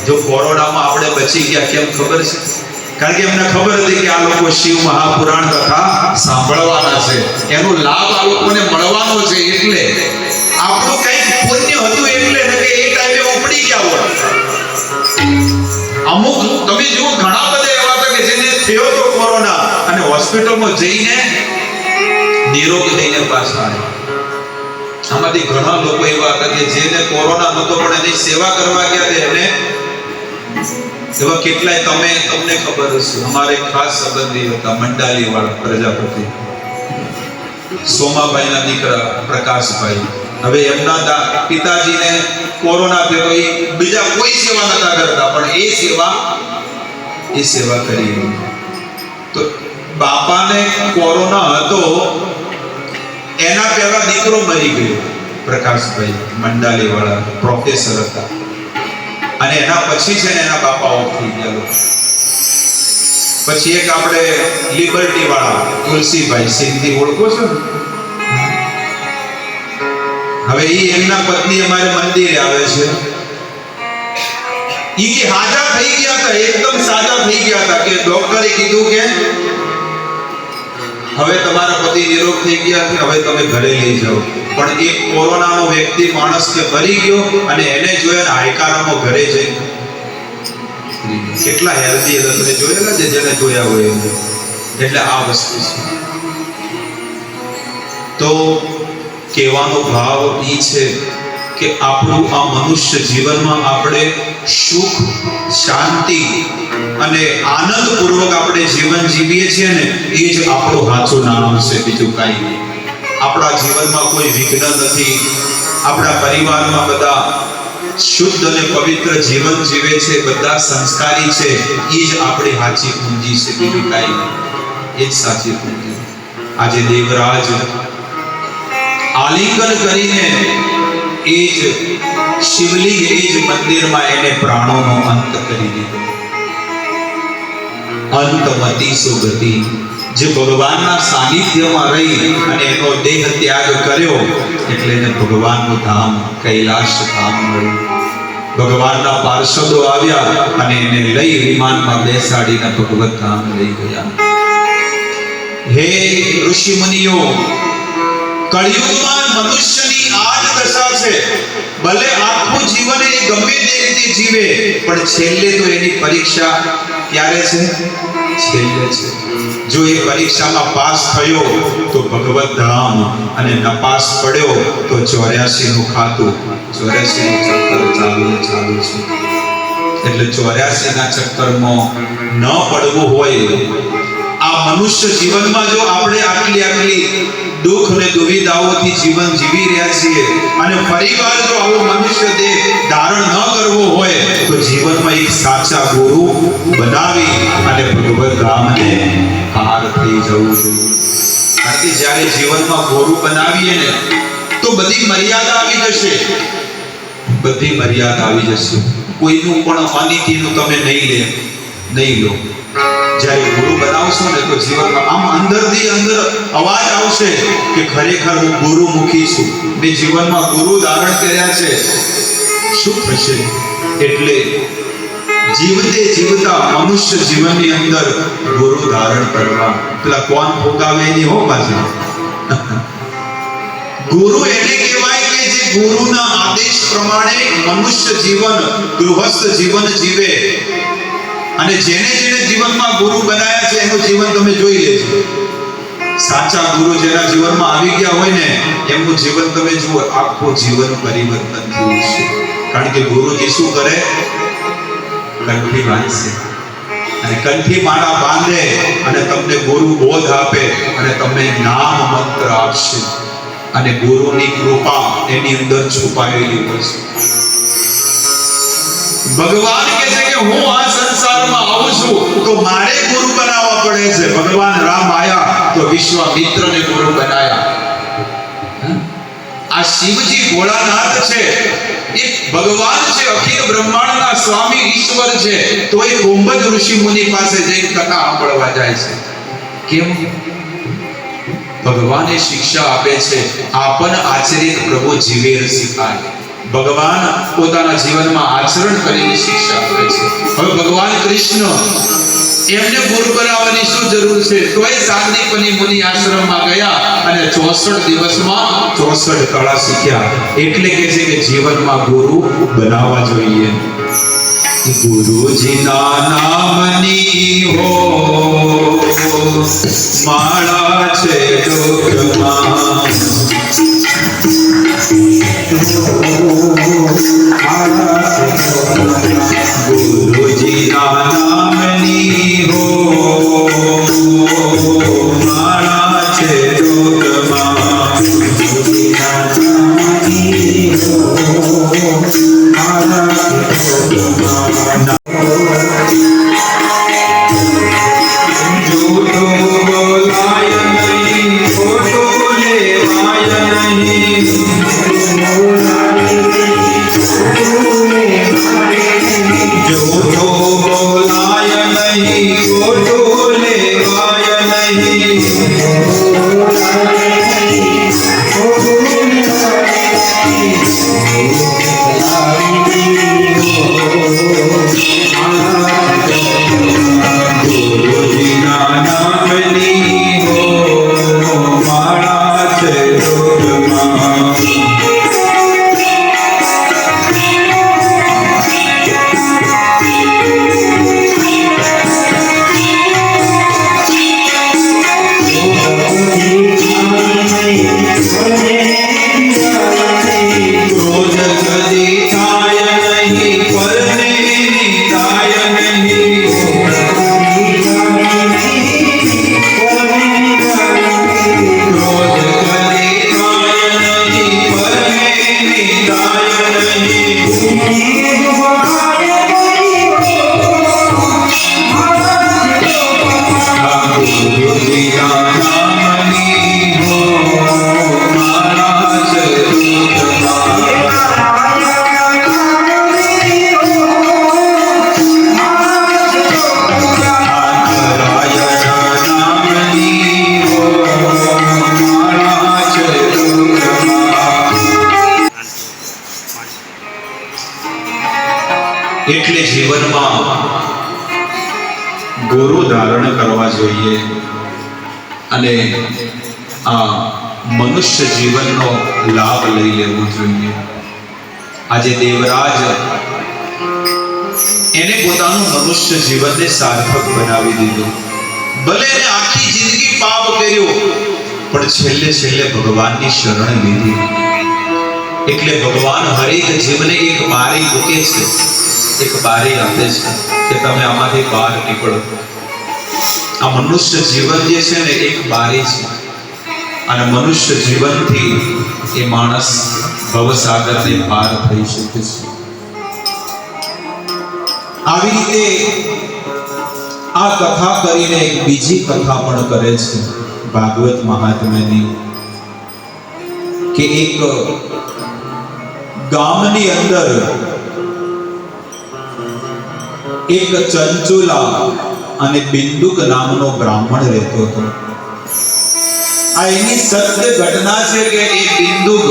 S1: જો કોરોનામાં આપણે બચી ગયા, કેમ ખબર છે? કારણ કે એમને ખબર હતી કે આ લોકો શિવ મહાપુરાણ કથા સાંભળવાના છે, એનો લાભ આ લોકોને મળવાનો છે. એટલે આપણું કંઈક પુણ્ય હતું એટલે ને કે એ ટાઈમે ઉપડી ગયા હોય. અમુક તમે જુઓ ઘણા બધા એવા હતા કે જેને થયો તો કોરોના અને હોસ્પિટલમાં જઈને નિરોગ થઈને પાછા આવ્યા. આમાંથી ઘણા લોકો એવા હતા કે જેને કોરોના નતો પણ એની સેવા કરવા ગયા એને એવા કેટલાય તમને ખબર હશે. અમારે ખાસ સંબંધી હતા મંડાલી વાળા પ્રજાપતિ, સોમાભાઈના દીકરા પ્રકાશભાઈ. હવે એમના પિતાજીને કોરોના થયો તો એ બીજા કોઈ સેવા નતા કરતા, પણ એ સેવા કરી. તો બાપાને કોરોના હતો, એના પહેલા દીકરો મરી ગયો પ્રકાશભાઈ મંડાલી વાળા, પ્રોફેસર હતા. અને એના પછી છે ને એના બાપા ઓફ થઈ ગયા. પછી એક આપણે લિબર્ટી વાળા તુલસીભાઈ સિંધી, ઓળખો છો ને? હવે એમના પત્ની અમારે મંદિરે આવે છે. ઈ કે હાજા થઈ ગયા હતા, એકદમ સાજા થઈ ગયા હતા કે ડોક્ટરે કીધું કે હવે તમારા પતિ નિરોગ થઈ ગયા છે, હવે તમે ઘરે લઈ જાઓ. પણ એક કોરોનાનો વ્યક્તિ માણસ કે મરી ગયો અને એને જોયા ને હાયકારામાં ઘરે જઈ કેટલા હેલ્ધી હતા. તમે જોયેલા છે જેને જોયા હોય. એટલે આ વસ્તુ છે. તો કહેવાનો ભાવ એ છે કે આપણું આ મનુષ્ય જીવનમાં આપણે સુખ, શાંતિ અને આનંદપૂર્વક આપણે જીવન જીવીએ છીએ ને એ જ આપણું સાચું નામ છે, બીજું કાંઈ નહીં. આપણા જીવનમાં કોઈ વિઘ્ન નથી. આપણા પરિવારમાં બધા શુદ્ધ અને પવિત્ર જીવન જીવે છે, બધા સંસ્કારી છે. એ જ આપણી સાચી પૂંજી છે, બીજું કાંઈ નહીં. એ જ સાચી પૂંજી. આજે દેવરાજ આલિંગન કરીને એ જ શિવલિંગ, એ જ મંદિરમાં એને પ્રાણોનો અંત કરી દીધો. અંતમતી સુગતિ, જે ભગવાનના સાનિધ્યમાં રહી અને એનો દેહ ત્યાગ કર્યો એટલે એને ભગવાનનું ધામ કૈલાશ ધામ મળ્યું. ભગવાનના પાર્ષદો આવ્યા અને એને લઈ વિમાનમાં બેસાડીને ભગવત ધામ લઈ ગયા. હે ઋષિ મુનિઓ, કળિયુગમાં મનુષ્યની આ જ દશા છે. ભલે આખું જીવન એ ગમે તે રીતે જીવે, પણ છેલ્લે તો એની પરીક્ષા ક્યારે છે? છેલ્લે છે. જો એ પરીક્ષામાં પાસ થયો તો ભગવત ધામ, અને નપાસ પડ્યો તો 84 નું ખાતું, 84 નું ચક્કર ચાલુ છે. એટલે 84 ના ચક્કરમાં ન પડવું હોય, આ મનુષ્ય જીવનમાં જો આપણે આટલી દુઃખ અને દુવિધાઓથી જીવન જીવી રહ્યા છીએ અને ફરીવાર જો આવો મનુષ્ય દેહ ધારણ ન કરવો હોય તો જીવનમાં એક સાચા ગુરુ બનાવી અને ભગવત ધામને પાર થઈ જવું જોઈએ. કારણ કે જ્યારે જીવનમાં ગુરુ બનાવીએ ને તો બધી મર્યાદા આવી જશે. બધી મર્યાદા આવી જશે. કોઈનું પણ અનિતિનું તમે નહીં લો. જ્યારે ગુરુ બનાવશો ને તો જીવનમાં આમ અંદરથી અંદર અવાજ આવશે કે ખરેખર હું ગુરુમુખી છું, મેં જીવનમાં ગુરુ ધારણ કર્યા છે. શું થશે? એટલે જીવતે જીવતા મનુષ્ય જીવનની અંદર ગુરુ ધારણ કરવા. પેલા કોણ ફોકાવે નહીં હો પાછા. ગુરુ એને કહેવાય કે જે ગુરુના આદેશ પ્રમાણે મનુષ્ય જીવન, ગૃહસ્થ જીવન જીવે. અને જેને જીવનમાં ગુરુ બનાયા છે એનું જીવન તમે જોઈ લેજો. સાચા ગુરુ જેના જીવનમાં આવી ગયા હોય ને એમનું જીવન તમે જુઓ, આખું જીવન પરિવર્તન થયું છે. કારણ કે ગુરુજી શું કરે? કંઠી બાંધશે, અને કંઠી માળા બાંધે અને તમને ગુરુ બોધ આપે અને તમને નામ મંત્ર આપશે, અને ગુરુની કૃપા એની અંદર છુપાયેલી હોય છે. ભગવાન કહે છે કે હું આ સંસારમાં આવું છું તો મારે ગુરુ બનાવવા પડે છે. ભગવાન રામ આયા તો વિશ્વામિત્રને ગુરુ બનાયા. આ શિવજી ભોળાનાથ છે, એક ભગવાન છે, અખિલ બ્રહ્માંડના સ્વામી ઈશ્વર છે, તો એ કુંભજ ઋષિ મુનિ પાસે જઈને કથા સાંભળવા જાય છે. કેમ? ભગવાને શિક્ષા આપે છે, આપન આચરિત પ્રભુ જીવે શીખાય. ભગવાન પોતાના જીવનમાં આચરણ કરીને શિક્ષા આપે છે. હવે ભગવાન કૃષ્ણ એમને ગુરુ બનાવવાની શું જરૂર છે? તોય સાંદીપની મુનિ આશ્રમમાં ગયા અને 64 દિવસમાં 64 કળા શીખ્યા. એટલે કે છે કે જીવનમાં ગુરુ બનાવવા જોઈએ. ગુરુજીના નામની હો માળા છે ડોકમાં, ગુરુજીના નામની હો માળા છે ડોકમાં, ગુરુજીના નામની હો માળા છે ડોકમાં. જૂઠો બોલાય નહીં, ખોટું લેવાય નહીં. જૂઠો બોલાય નહીં, ખોટું લેવાય નહીં. એટલે જીવનમાં ગુરુ ધારણ કરવા જોઈએ અને આ મનુષ્ય જીવનનો લાભ લઈ લેવો જોઈએ. આજે દેવરાજ એને પોતાનું મનુષ્ય જીવનને સાર્થક બનાવી દીધું. ભલે એને આખી જિંદગી પાપ કર્યો, પણ છેલ્લે ભગવાનની શરણ લીધી. એટલે ભગવાન હરેક જીવને એક બારી મૂકે છે, એક બારી આપે છે કે તમે આમાંથી બહાર નીકળો. આ મનુષ્ય જીવન જે છે ને એક બારી છે, અને મનુષ્ય જીવનથી એ માણસ ભવસાગરને પાર થઈ શકે છે. આવી રીતે આ કથા કરીને એક બીજી કથા પણ કરે છે ભાગવત મહાત્મ્યની, કે એક ગામની અંદર એક ચંચુલા અને બિંદુક નામનો બ્રાહ્મણ રહેતો હતો. આ એની સત્ય ઘટના છે કે એ બિંદુક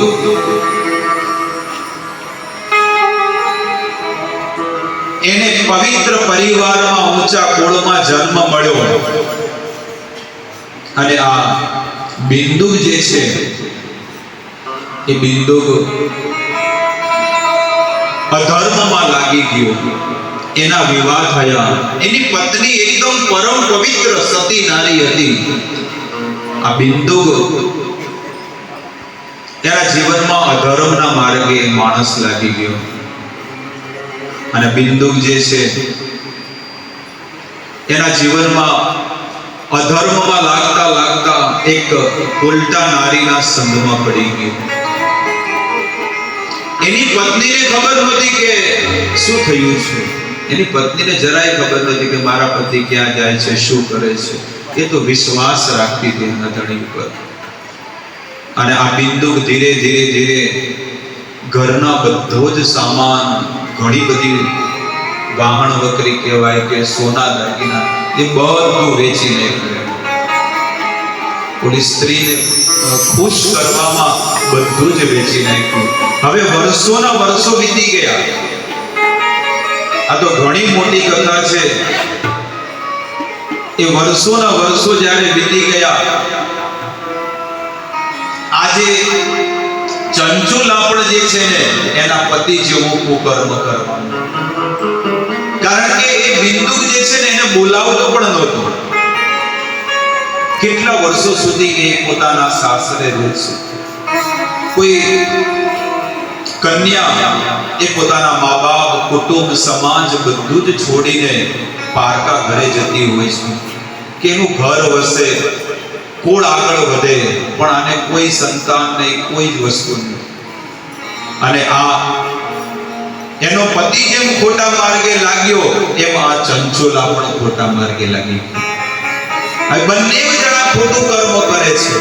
S1: એને પવિત્ર પરિવારમાં ઊંચા કુળમાં જન્મ મળ્યો, અને આ બિંદુક જે છે એ બિંદુક અધર્મમાં લાગી ગયો. એના વિવાહ થયા. એની પત્ની એકદમ પરમ પવિત્ર સતી નારી હતી. આ બિંદુક તેના જીવનમાં અધર્મના માર્ગે માણસ લાગી ગયો, અને બિંદુક જે છે એના જીવનમાં અધર્મમાં લાગતા એક ઉલટા નારીના સંગમાં પડી ગયો. એની પત્નીને ખબર નહોતી કે શું થયું છે. એની પત્નીને જરાય ખબર નથી કે મારા પતિ ક્યાં જાય છે, શું કરે છે. એ તો વિશ્વાસ રાખતી હતી એના ધણી ઉપર. અને આ બિંદુક ધીરે ધીરે ઘરના બધો જ સામાન, ઘણી બધી વાહન વકરી કહેવાય કે સોના દાગીના, એ બધું વેચી નાખ્યું. ઓલી સ્ત્રીને ખુશ કરવામાં બધું જ વેચી નાખ્યું. હવે વર્ષોના વર્ષો વીતી ગયા. આ તો ઘણી મોટી કથા છે. એ વર્ષોના વર્ષો જ્યારે વીતી ગયા, આજે ચંચુલા પણ જે છે ને એના પતિ જેવું કુકર્મ કરવાનું. કારણ કે એ બિંદુક જે છે ને એને બોલાવતો પણ નહોતો. કેટલા વર્ષો સુધી એ પોતાના સાસરે રહે છે. કોઈ કન્યા એ પોતાના મા બાપ, કુટુંબ, સમાજ બધું જ છોડીને પારકા ઘરે જતી હોય છે કે એનું ઘર વસે, કુળ આગળ વધે, પણ આને કોઈ સંતાન નહીં, કોઈ જ વસ્તુ નહીં. અને આ એનો પતિ જેમ ખોટા માર્ગે લાગ્યો, એમ આ ચંચુલા પણ ખોટા માર્ગે લાગી. આ બંને જણા ખોટું કર્મ કરે છે.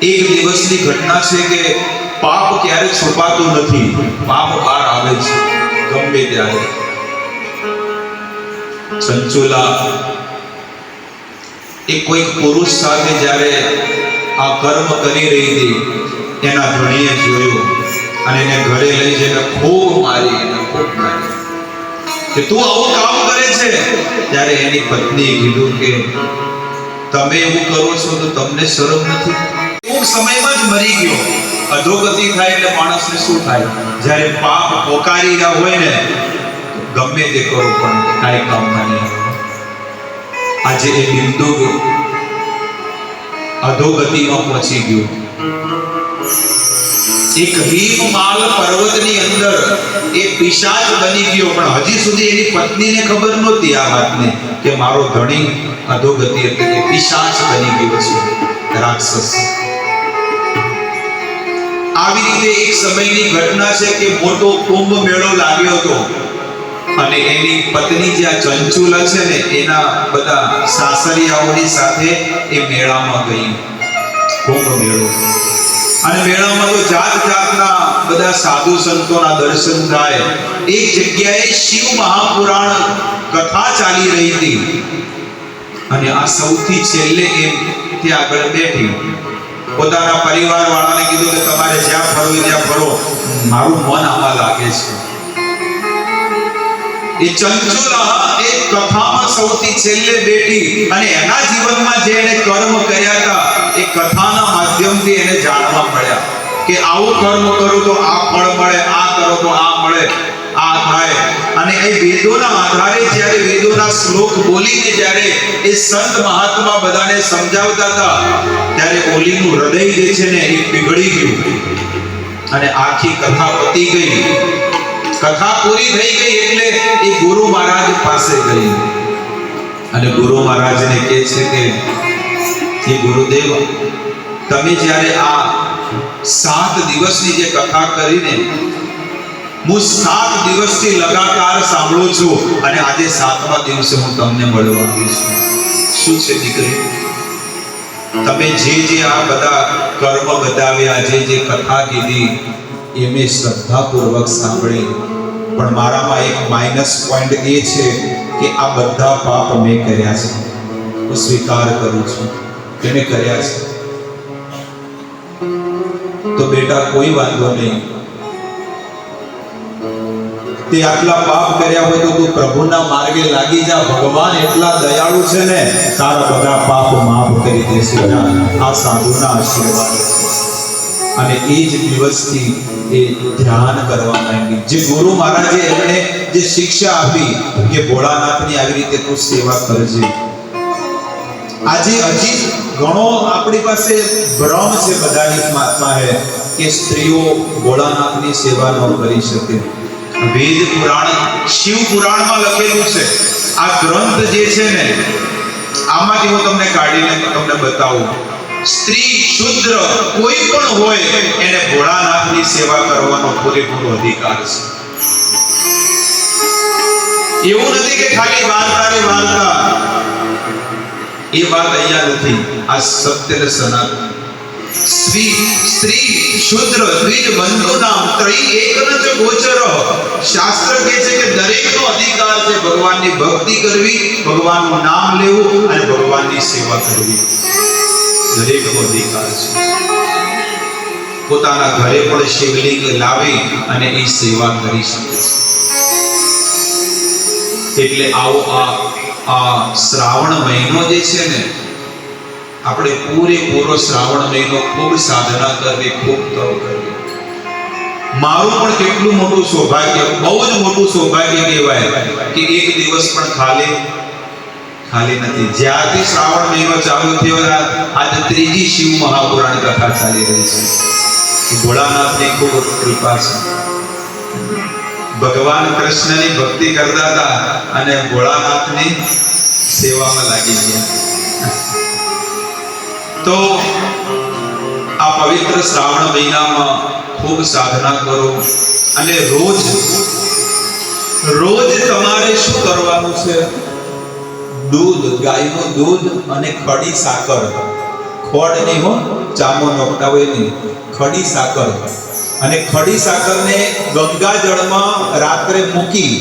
S1: એક દિવસની ઘટના છે કે પાપ ક્યારે છુપાતું નથી, પાપ બહાર આવે છે ગમે ત્યારે. ચંચુલા એ કોઈક પુરુષ સાથે જ્યારે આ કર્મ કરી રહી હતી, એના ધણીએ જોયું અને એને ઘરે લઈ જઈને ખૂબ મારી કે તું આવું કામ કરે છે. ત્યારે એની પત્નીએ કીધું કે તમે એવું કરો છો તો તમને શરમ નથી? ટૂંક સમયમાં જ મરી ગયો. અધોગતિ થાય એટલે માણસને શું થાય? જ્યારે પાપ પોકારી રહ્યા હોય ને, ગમે તે કરો પણ કાંઈ કામમાં નહીં. આજે એ બિંદુક અધોગતિમાં પહોંચી ગયો. એક હિમમાલ પર્વતની અંદર એ પિશાચ બની ગયો, પણ હજી સુધી એની પત્નીને ખબર નહોતી આ વાતને કે મારો ધણી અધોગતિ એટલે કે પિશાચ બની ગયો છે, રાક્ષસ. આવી રીતે એક સમયની ઘટના છે કે મોટો કુંભ મેળો લાગ્યો હતો, અને એની પત્ની જે આ ચંચુલા છે ને એના બધા સાસરિયાઓની સાથે એ મેળામાં ગઈ. કુંભ મેળો, અને મેળામાં તો જાત જાતના બધા સાધુ સંતોના દર્શન થાય. એક જગ્યાએ શિવ મહાપુરાણ કથા ચાલી રહી હતી, અને આ સૌથી છેલ્લે એમ ત્યાં આગળ બેઠી પોતાના પરિવાર વાળાને કીધું કે તમારે જ્યાં ફરવું ત્યાં ફરો, મારું મન આમાં લાગે છે. એ ચંચુલા એ કથામાં સૌથી છેલ્લે બેઠી અને એના જીવનમાં જે એને કર્મ કર્યા હતા એ કથાના માધ્યમથી એને જાણવા મળ્યા કે આવું કર્મ કરો તો આ ફળ મળે, આ કરો તો આ મળે, આ થાય. અને એ વેદોના આધારે જ્યારે વેદોના શ્લોક બોલીને જ્યારે એ સંત મહાત્મા બધાને સમજાવતા હતા ત્યારે ઓલીનું હૃદય જે છે ને એ પીગળી ગયું અને આખી કથા પતી ગઈ. કથા પૂરી થઈ ગઈ એટલે એ ગુરુ મહારાજ પાસે ગઈ અને ગુરુ મહારાજને કહે છે કે હે ગુરુદેવ, તમે જ્યારે આ 7 દિવસની જે કથા કરીને હું 7 દિવસથી લગાતાર સાંભળું છું અને આજે 7મા દિવસે હું તમને મળવા આવી છું. શું છે દીકરી, તમે જે આ બધા કર્મ બતાવ્યા, જે કથા કીધી એ મેં શ્રદ્ધાપૂર્વક સાંભળી, પણ મારામાં એક માઇનસ પોઈન્ટ એ છે કે આ બધા પાપ મેં કર્યા છે. હું સ્વીકાર કરું છું કે મેં કર્યા છે. તો બેટા કોઈ વાંધો નહીં, તે આટલા પાપ કર્યા હોય તો તું પ્રભુના માર્ગે લાગી જા. ભગવાન એટલા દયાળુ છે ને, તારા બધા પાપ માફ કરી દેશે. આ સાધુના આશીર્વાદ છે. અને એ જ દિવસથી એ ધ્યાન કરવા માંડી. જે ગુરુ મહારાજે એમણે જે શિક્ષા આપી કે ભોળાનાથની આવી રીતે તું સેવા કરજે. આજે હજી ઘણો આપણી પાસે ભ્રમ છે બધાની પાસે કે સ્ત્રીઓ ભોળાનાથની સેવા ન કરી શકે. વેદ પુરાણ, શિવ પુરાણમાં લખેલું છે. આ ગ્રંથ જે છે ને, આમાંથી હું તમને કાઢીને તમને બતાવું. સ્ત્રી શુદ્ર કોઈ પણ હોય એને ભોળાનાથની સેવા કરવાનો પૂરેપૂરો અધિકાર છે. એવું નથી કે ખાલી વાર્તા એ વાત અહીંયા નથી. આ સત્ય ને સનાતન. સ્ત્રી શુદ્ર દ્વિજ બંધુ નામ ત્રય એકન ચ ગોચર. શાસ્ત્ર કહે છે કે દરેકનો અધિકાર છે ભગવાનની ભક્તિ કરવી, ભગવાનનું નામ લેવું અને ભગવાનની સેવા કરવી. દરેકનો અધિકાર છે. પોતાના ઘરે પણ શિવલિંગ લાવી અને એ સેવા કરી શકે છે. એટલે આવો આ શ્રાવણ મહિનો જે છે ને, આપણે પૂરેપૂરો શ્રાવણ મહિનો ખૂબ સાધના કરવી, ખૂબ તપ કરવી. મારું પણ કેટલું મોટું સૌભાગ્ય, બહુ જ મોટું સૌભાગ્ય કહેવાય કે એક દિવસ પણ ખાલી નથી. જ્યારથી શ્રાવણ મહિનો ચાલુ થયો આજે 3જી શિવ મહાપુરાણ કથા ચાલી રહી છે. ભોળાનાથની ખૂબ કૃપા છે. ભગવાન કૃષ્ણની ભક્તિ કરતા હતા અને ભોળાનાથની સેવામાં લાગી ગયા. તો આ પવિત્ર શ્રાવણ મહિનામાં ખૂબ સાધના કરો અને રોજ તમારે શું કરવાનું છે? દૂધ, ગાયનું દૂધ અને ખડી સાકર, ખોડ નહીં હો, ચામો નોખતા હોય નહીં, ખડી સાકર. અને ખડી સાકરને ગંગા જળમાં રાત્રે મૂકી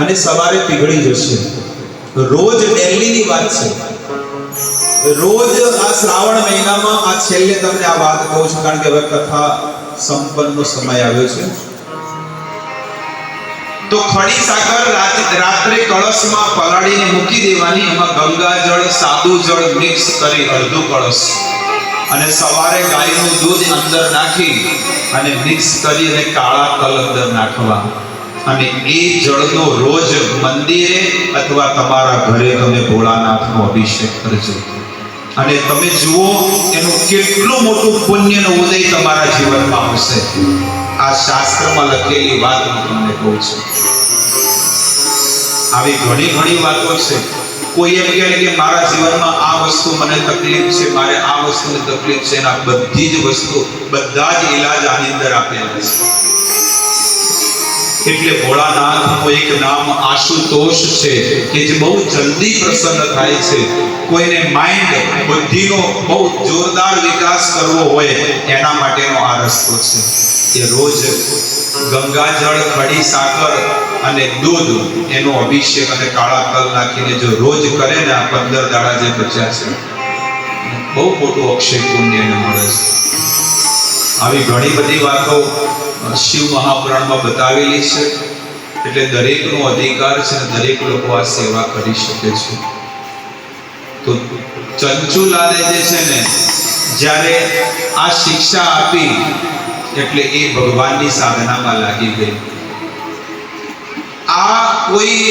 S1: અને સવારે પીગળી જશે. રોજ ડેલીની વાત છે. રોજ આ શ્રાવણ મહિનામાં આ છેલ્લે તમને આ વાત કહું છું, કારણ કે હવે કથા સંપન્નનો સમય આવ્યો છે. તો ખડી સાકર રાત્રે કળશમાં પલાળીને મૂકી દેવાની. એમાં ગંગા જળ, સાદું જળ મિક્સ કરી અડધું કળશ, અને સવારે ગાયનું દૂધ અંદર નાખી અને મિક્સ કરી અને કાળા તલ અંદર નાખવા. અને એ જળનો રોજ મંદિરે અથવા તમારા ઘરે તમે ભોળાનાથનો અભિષેક કરજો. અને તમે જુઓ એનું કેટલું મોટું પુણ્યનો ઉદય તમારા જીવનમાં આવશે. આ શાસ્ત્રમાં લખેલી વાત હું તમને કહું છું. આવી ઘણી વાતો છે. કોઈ એમ કહે કે મારા જીવનમાં આ વસ્તુ મને તકલીફ છે, મારે આ વસ્તુની તકલીફ છે, આ બધી જ વસ્તુ, બધા જ ઈલાજ આની અંદર આપેલા છે. એટલે ભોળાનાથનું એક નામ આશુતોષ છે કે જે બહુ જલ્દી પ્રસન્ન થાય છે. કોઈને માઇન્ડ, બુદ્ધિનો બહુ જોરદાર વિકાસ કરવો હોય એના માટેનો આ રસ્તો છે કે રોજ ગંગાજળ, ખડી સાકર અને દૂધ એનો અભિષેક અને કાળા તલ નાખીને જો રોજ કરે ને, આ 15 દાડા જે બચ્યા છે, બહુ મોટું અક્ષય પુણ્ય એને મળે છે. આવી ઘણી બધી વાતો શિવ મહાપુરાણમાં બતાવેલી છે. એટલે દરેકનો અધિકાર છે અને દરેક લોકો આ સેવા કરી શકે છે. તો ચંચુલાને જે છે ને જ્યારે આ શિક્ષા આપી એટલે એ ભગવાનની સાધનામાં લાગી ગઈ. આ કોઈ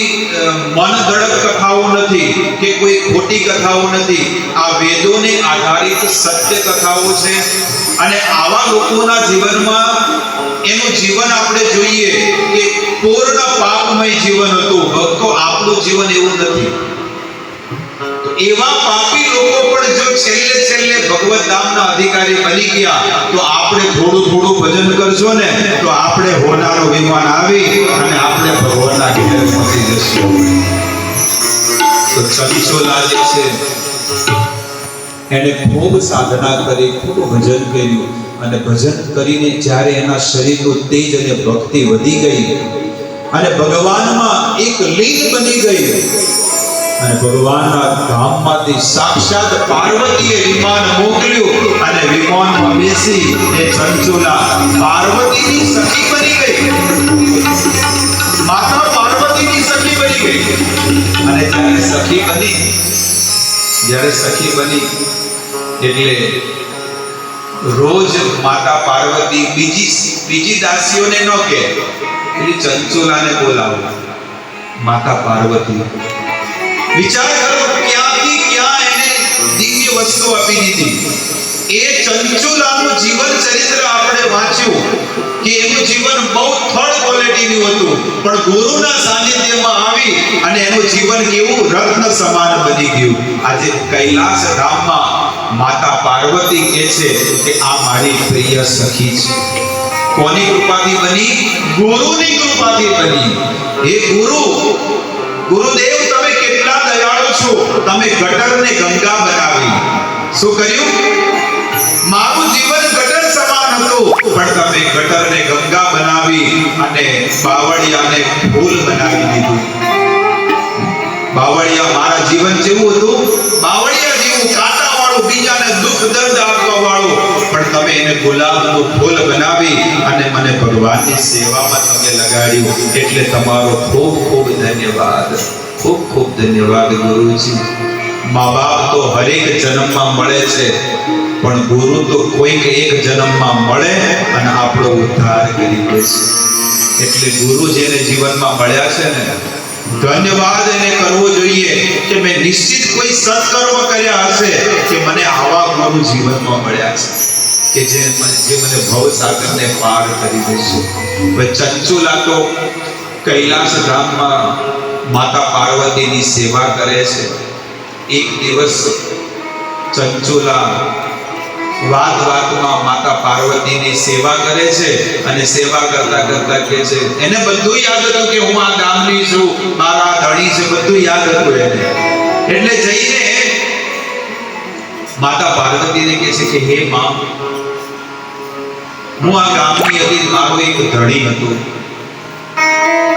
S1: મન દડક કથાઓ નથી કે કોઈ ખોટી કથાઓ નથી. આ વેદોને આધારિત સત્ય કથાઓ છે અને આવા લોકોના જીવનમાં એનું જીવન આપણે જોઈએ કે પૂર્ણ પાપમય જીવન હતું. ભક્તો, આપણું જીવન એવું નથી. તો એવા પાપી લોકો પણ જો છેલ્લે ભગવત ધામના અધિકારી બની ગયા તો આપણે થોડું ભજન કરશો ને તો આપણે હોનારો વિમાન આવી અને આપણે ભગવાનના ઘેર પહોંચી જશું. તો ચંચોલા જે છે એને ખૂબ સાધના કરી, ખૂબ ભજન કર્યું અને ભજન કરીને જ્યારે એના શરીરનું તેજ અને ભક્તિ વધી ગઈ અને ભગવાનમાં એક લીન બની ગઈ અને ભગવાનના ધામમાંથી સાક્ષાત પાર્વતીએ વિમાન મોકલ્યું અને વિમાનમાં બેસી એ ચંચુલા પાર્વતીની સખી બની ગઈ. માતા પાર્વતીની સખી બની ગઈ. અને જ્યારે સખી બની એટલે રોજ માતા પાર્વતી બીજી દાસીઓને ન કહે, એટલે ચંચુલાને બોલાવો માતા પાર્વતી. વિચાર કરો ક્યાંથી ક્યાં એને દિવ્ય વસ્તુ આપી દીધી. એ ચંચુલાનું જીવન ચરિત્ર આપણે વાંચ્યું કે એનું જીવન બહુ થર્ડ ક્વોલિટીનું હતું, પણ ગુરુના સાનિધ્યમાં આવી અને એનું જીવન કેવું રત્ન સમાન બની ગયું. આજે કૈલાસ ધામમાં માતા પાર્વતી કહે છે કે આ મારી પ્રિય સખી છે. કોની કૃપાથી બની? ગુરુની કૃપાથી બની. હે ગુરુદેવ, તમે કેટલા દયાળુ છો. તમે ગટરને ગંગા બનાવી. શું કર્યું? મારું જીવન ગટર સમાન હતું, પણ તમે ગટરને ગંગા બનાવી અને બાવળિયાને ફૂલ બનાવી દીધું. બાવળિયા મારા જીવન જેવું હતું, બાવળિયા જેવું કાંટા વાળું, બીજાને દુઃખ દર્દ આપવા વાળું, પણ તમે એને ગુલાબનું ફૂલ બનાવી અને મને ભગવાનની સેવામાં તમે લગાડ્યું. એટલે તમારો ખૂબ ખૂબ ધન્યવાદ. ખૂબ ખૂબ ધન્યવાદ ગુરુજી. મા બાપ તો હરેક જન્મમાં મળે છે, પણ ગુરુ તો કોઈક એક જન્મમાં મળે અને આપણો ઉદ્ધાર કરી દે છે. એટલે ગુરુ જેને જીવનમાં મળ્યા છે ને, ધન્યવાદ એને કરવો જોઈએ કે મેં નિશ્ચિત કોઈ સત્કર્મ કર્યા હશે કે મને આવા ગુરુ જીવનમાં મળ્યા છે કે જે મને ભવસાગરને પાર કરી દેશે. ચંચુલા તો કૈલાસ ધામમાં માતા પાર્વતીની સેવા કરે છે. એક દિવસ ચંચુલા વાતમાં માતા પાર્વતીની સેવા કરે છે અને સેવા કરતા કરતા કહે છે, એને બધું યાદ હતું કે હું આ ગામની છું, મારા ધણી છે, બધું યાદ હતું એને. એટલે જઈને માતા પાર્વતીને કહે છે કે હે માં, હું આ ગામની હતી, મારો એક ધણી હતું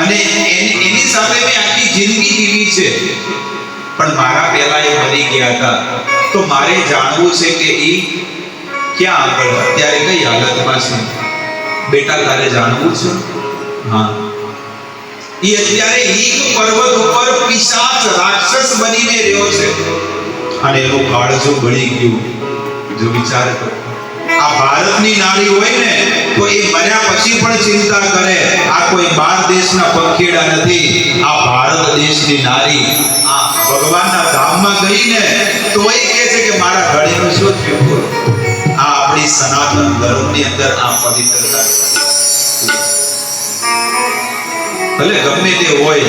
S1: અને એની સાથે મેં આખી જિંદગી જીવી છે, પણ મારા પહેલા એ મરી ગયા હતા. તો મારે જાણવું છે કે એ ક્યાં આગળ અત્યારે કઈ હાલતમાં છે. બેટા, તારે જાણવું છે? હા. એ અત્યારે હિમ પર્વત ઉપર પિશાચ રાક્ષસ બનીને રહ્યો છે અને એનું કાળજું બળી ગયું. જો વિચાર કરો, આ ભારતની નારી હોય ને તો એ મર્યા પછી પણ ચિંતા કરે. આ કોઈ બાર દેશના પંખીડા નથી. આ ભારત દેશની નારી આ ભગવાનના ધામમાં ગઈ ને તો એ કહે છે કે મારા ઘડીનું શું થયું. આ આપણી સનાતન ધર્મની અંદર આ પવિત્રતા. ભલે ગમે તે હોય,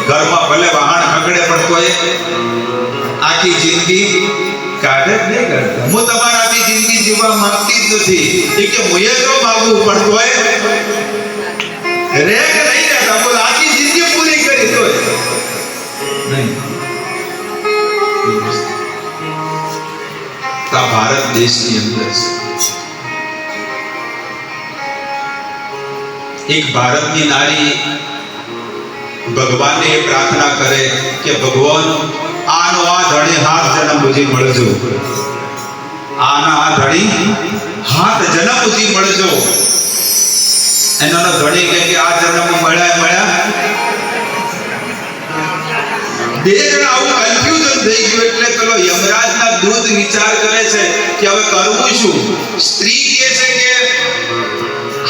S1: ઘરમાં ભલે વાહન ખકડે, પણ તોય આખી જિંદગી કાઢે જ નહીં કરતા. હું તમારા આખી જિંદગી જીવવા માંગતી જ નથી. એ કે હું એ જો માંગુ, પણ તોય રે કે નહીં રહેતા. બોલ, આખી જિંદગી પૂરી કરી તોય નહીં. આ ભારત દેશની અંદર એક ભારતની નારી ભગવાનને એ પ્રાર્થના કરે કે ભગવાન, આનો આ ધણી હાથ જન્મ બુજી મળજો. આના આ ધણી હાથ જન્મ બુજી મળજો. એનો ધણી કહે કે આ જન્મ મળ્યા બે જણા આવું કન્ફ્યુઝન થઈ ગયું એટલે પેલો યમરાજના દૂત વિચાર કરે છે કે હવે કરવું શું. સ્ત્રી કહે છે કે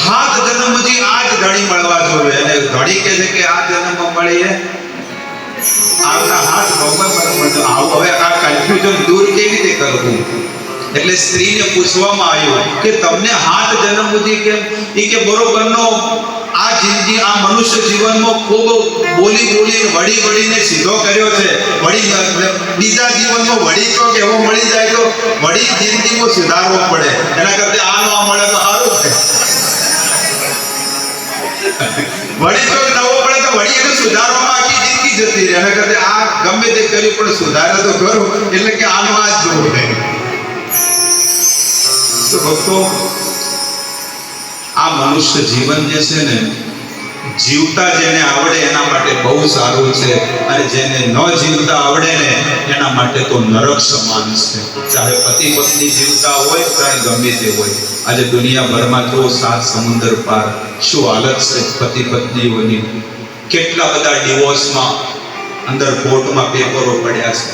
S1: હાથ જન્મજી આ જ ઘડી મળવા જોવે, અને ઘડી કહે છે કે આ જન્મમાં મળીએ આવતા હાથ ભગવાન આવું. હવે આ કન્ફ્યુઝન દૂર કેવી રીતે કરવું? એટલે સ્ત્રીને પૂછવામાં આવ્યું કે તમને હાથ જન્મજી કેમ? એ કે બરોબરનો આ જિંદગી આ મનુષ્ય જીવનમાં ખૂબ બોલીને વળીને સીધો કર્યો છે. બીજા જીવનમાં વળી તો કેવો મળી જાય તો વળી જિંદગીમાં સુધારવો પડે, એના કરતા આ ન મળે તો સારું છે. વળી તો નવો પડે તો વળી એને સુધારવામાં આખી જિંદગી જતી રહે, એના કરતા આ ગમે તે કર્યું પણ સુધારે તો ખરો. એટલે કે આનો આ જ જોવું છે. તો ભક્તો, આ મનુષ્ય જીવન જે છે ને, જીવતા જેને આવડે એના માટે બહુ સારું છે, અને જેને ન જીવતા આવડે ને એના માટે તો નરક સમાન છે. ચાહે પતિ પત્ની જીવતા હોય ચાહે ગમે તે હોય. આજે દુનિયાભરમાં તો 7 સમુદ્ર પાર શું હાલત છે પતિ પત્નીઓની. કેટલા બધા ડિવોર્સમાં અંદર કોર્ટમાં પેપરો પડ્યા છે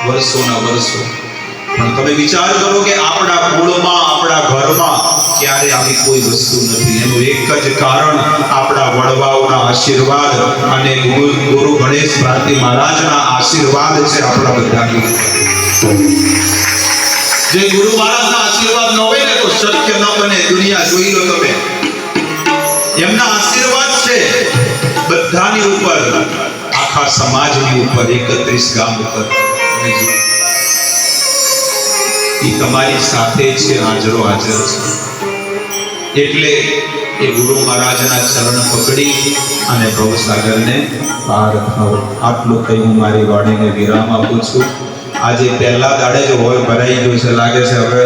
S1: વર્ષોના વર્ષો. પણ તમે વિચાર કરો કે આપણા કુળમાં આપણા ઘરમાં ક્યારે આવી કોઈ વસ્તુ નથી. એનું એક જ કારણ આપણા વડવાઓના આશીર્વાદ અને ગુરુ ગણેશ ભારતી મહારાજના આશીર્વાદ છે આપણા બધાની. જે ગુરુ મહારાજના આશીર્વાદ ન હોય ને તો શક્ય ન બને. દુનિયા જોઈ લો તમે, એમના આશીર્વાદ છે બધાની ઉપર, આખા સમાજની ઉપર, 31 ગામ ઉપર. એ તમારી સાથે છે, હાજરો હાજર છે. એટલે એ ગુરુ મહારાજના ચરણ પકડી અને ભવસાગરને પાર થાવ. આટલું કહી હું મારી વાણીને વિરામ આપું છું. આજે પહેલા દાડે જ હોય ભરાઈ ગયું છે લાગે છે. હવે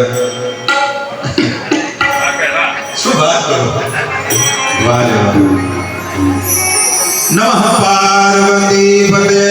S1: શું વાત કરો? વાહ નમઃ પાર્વતી પતે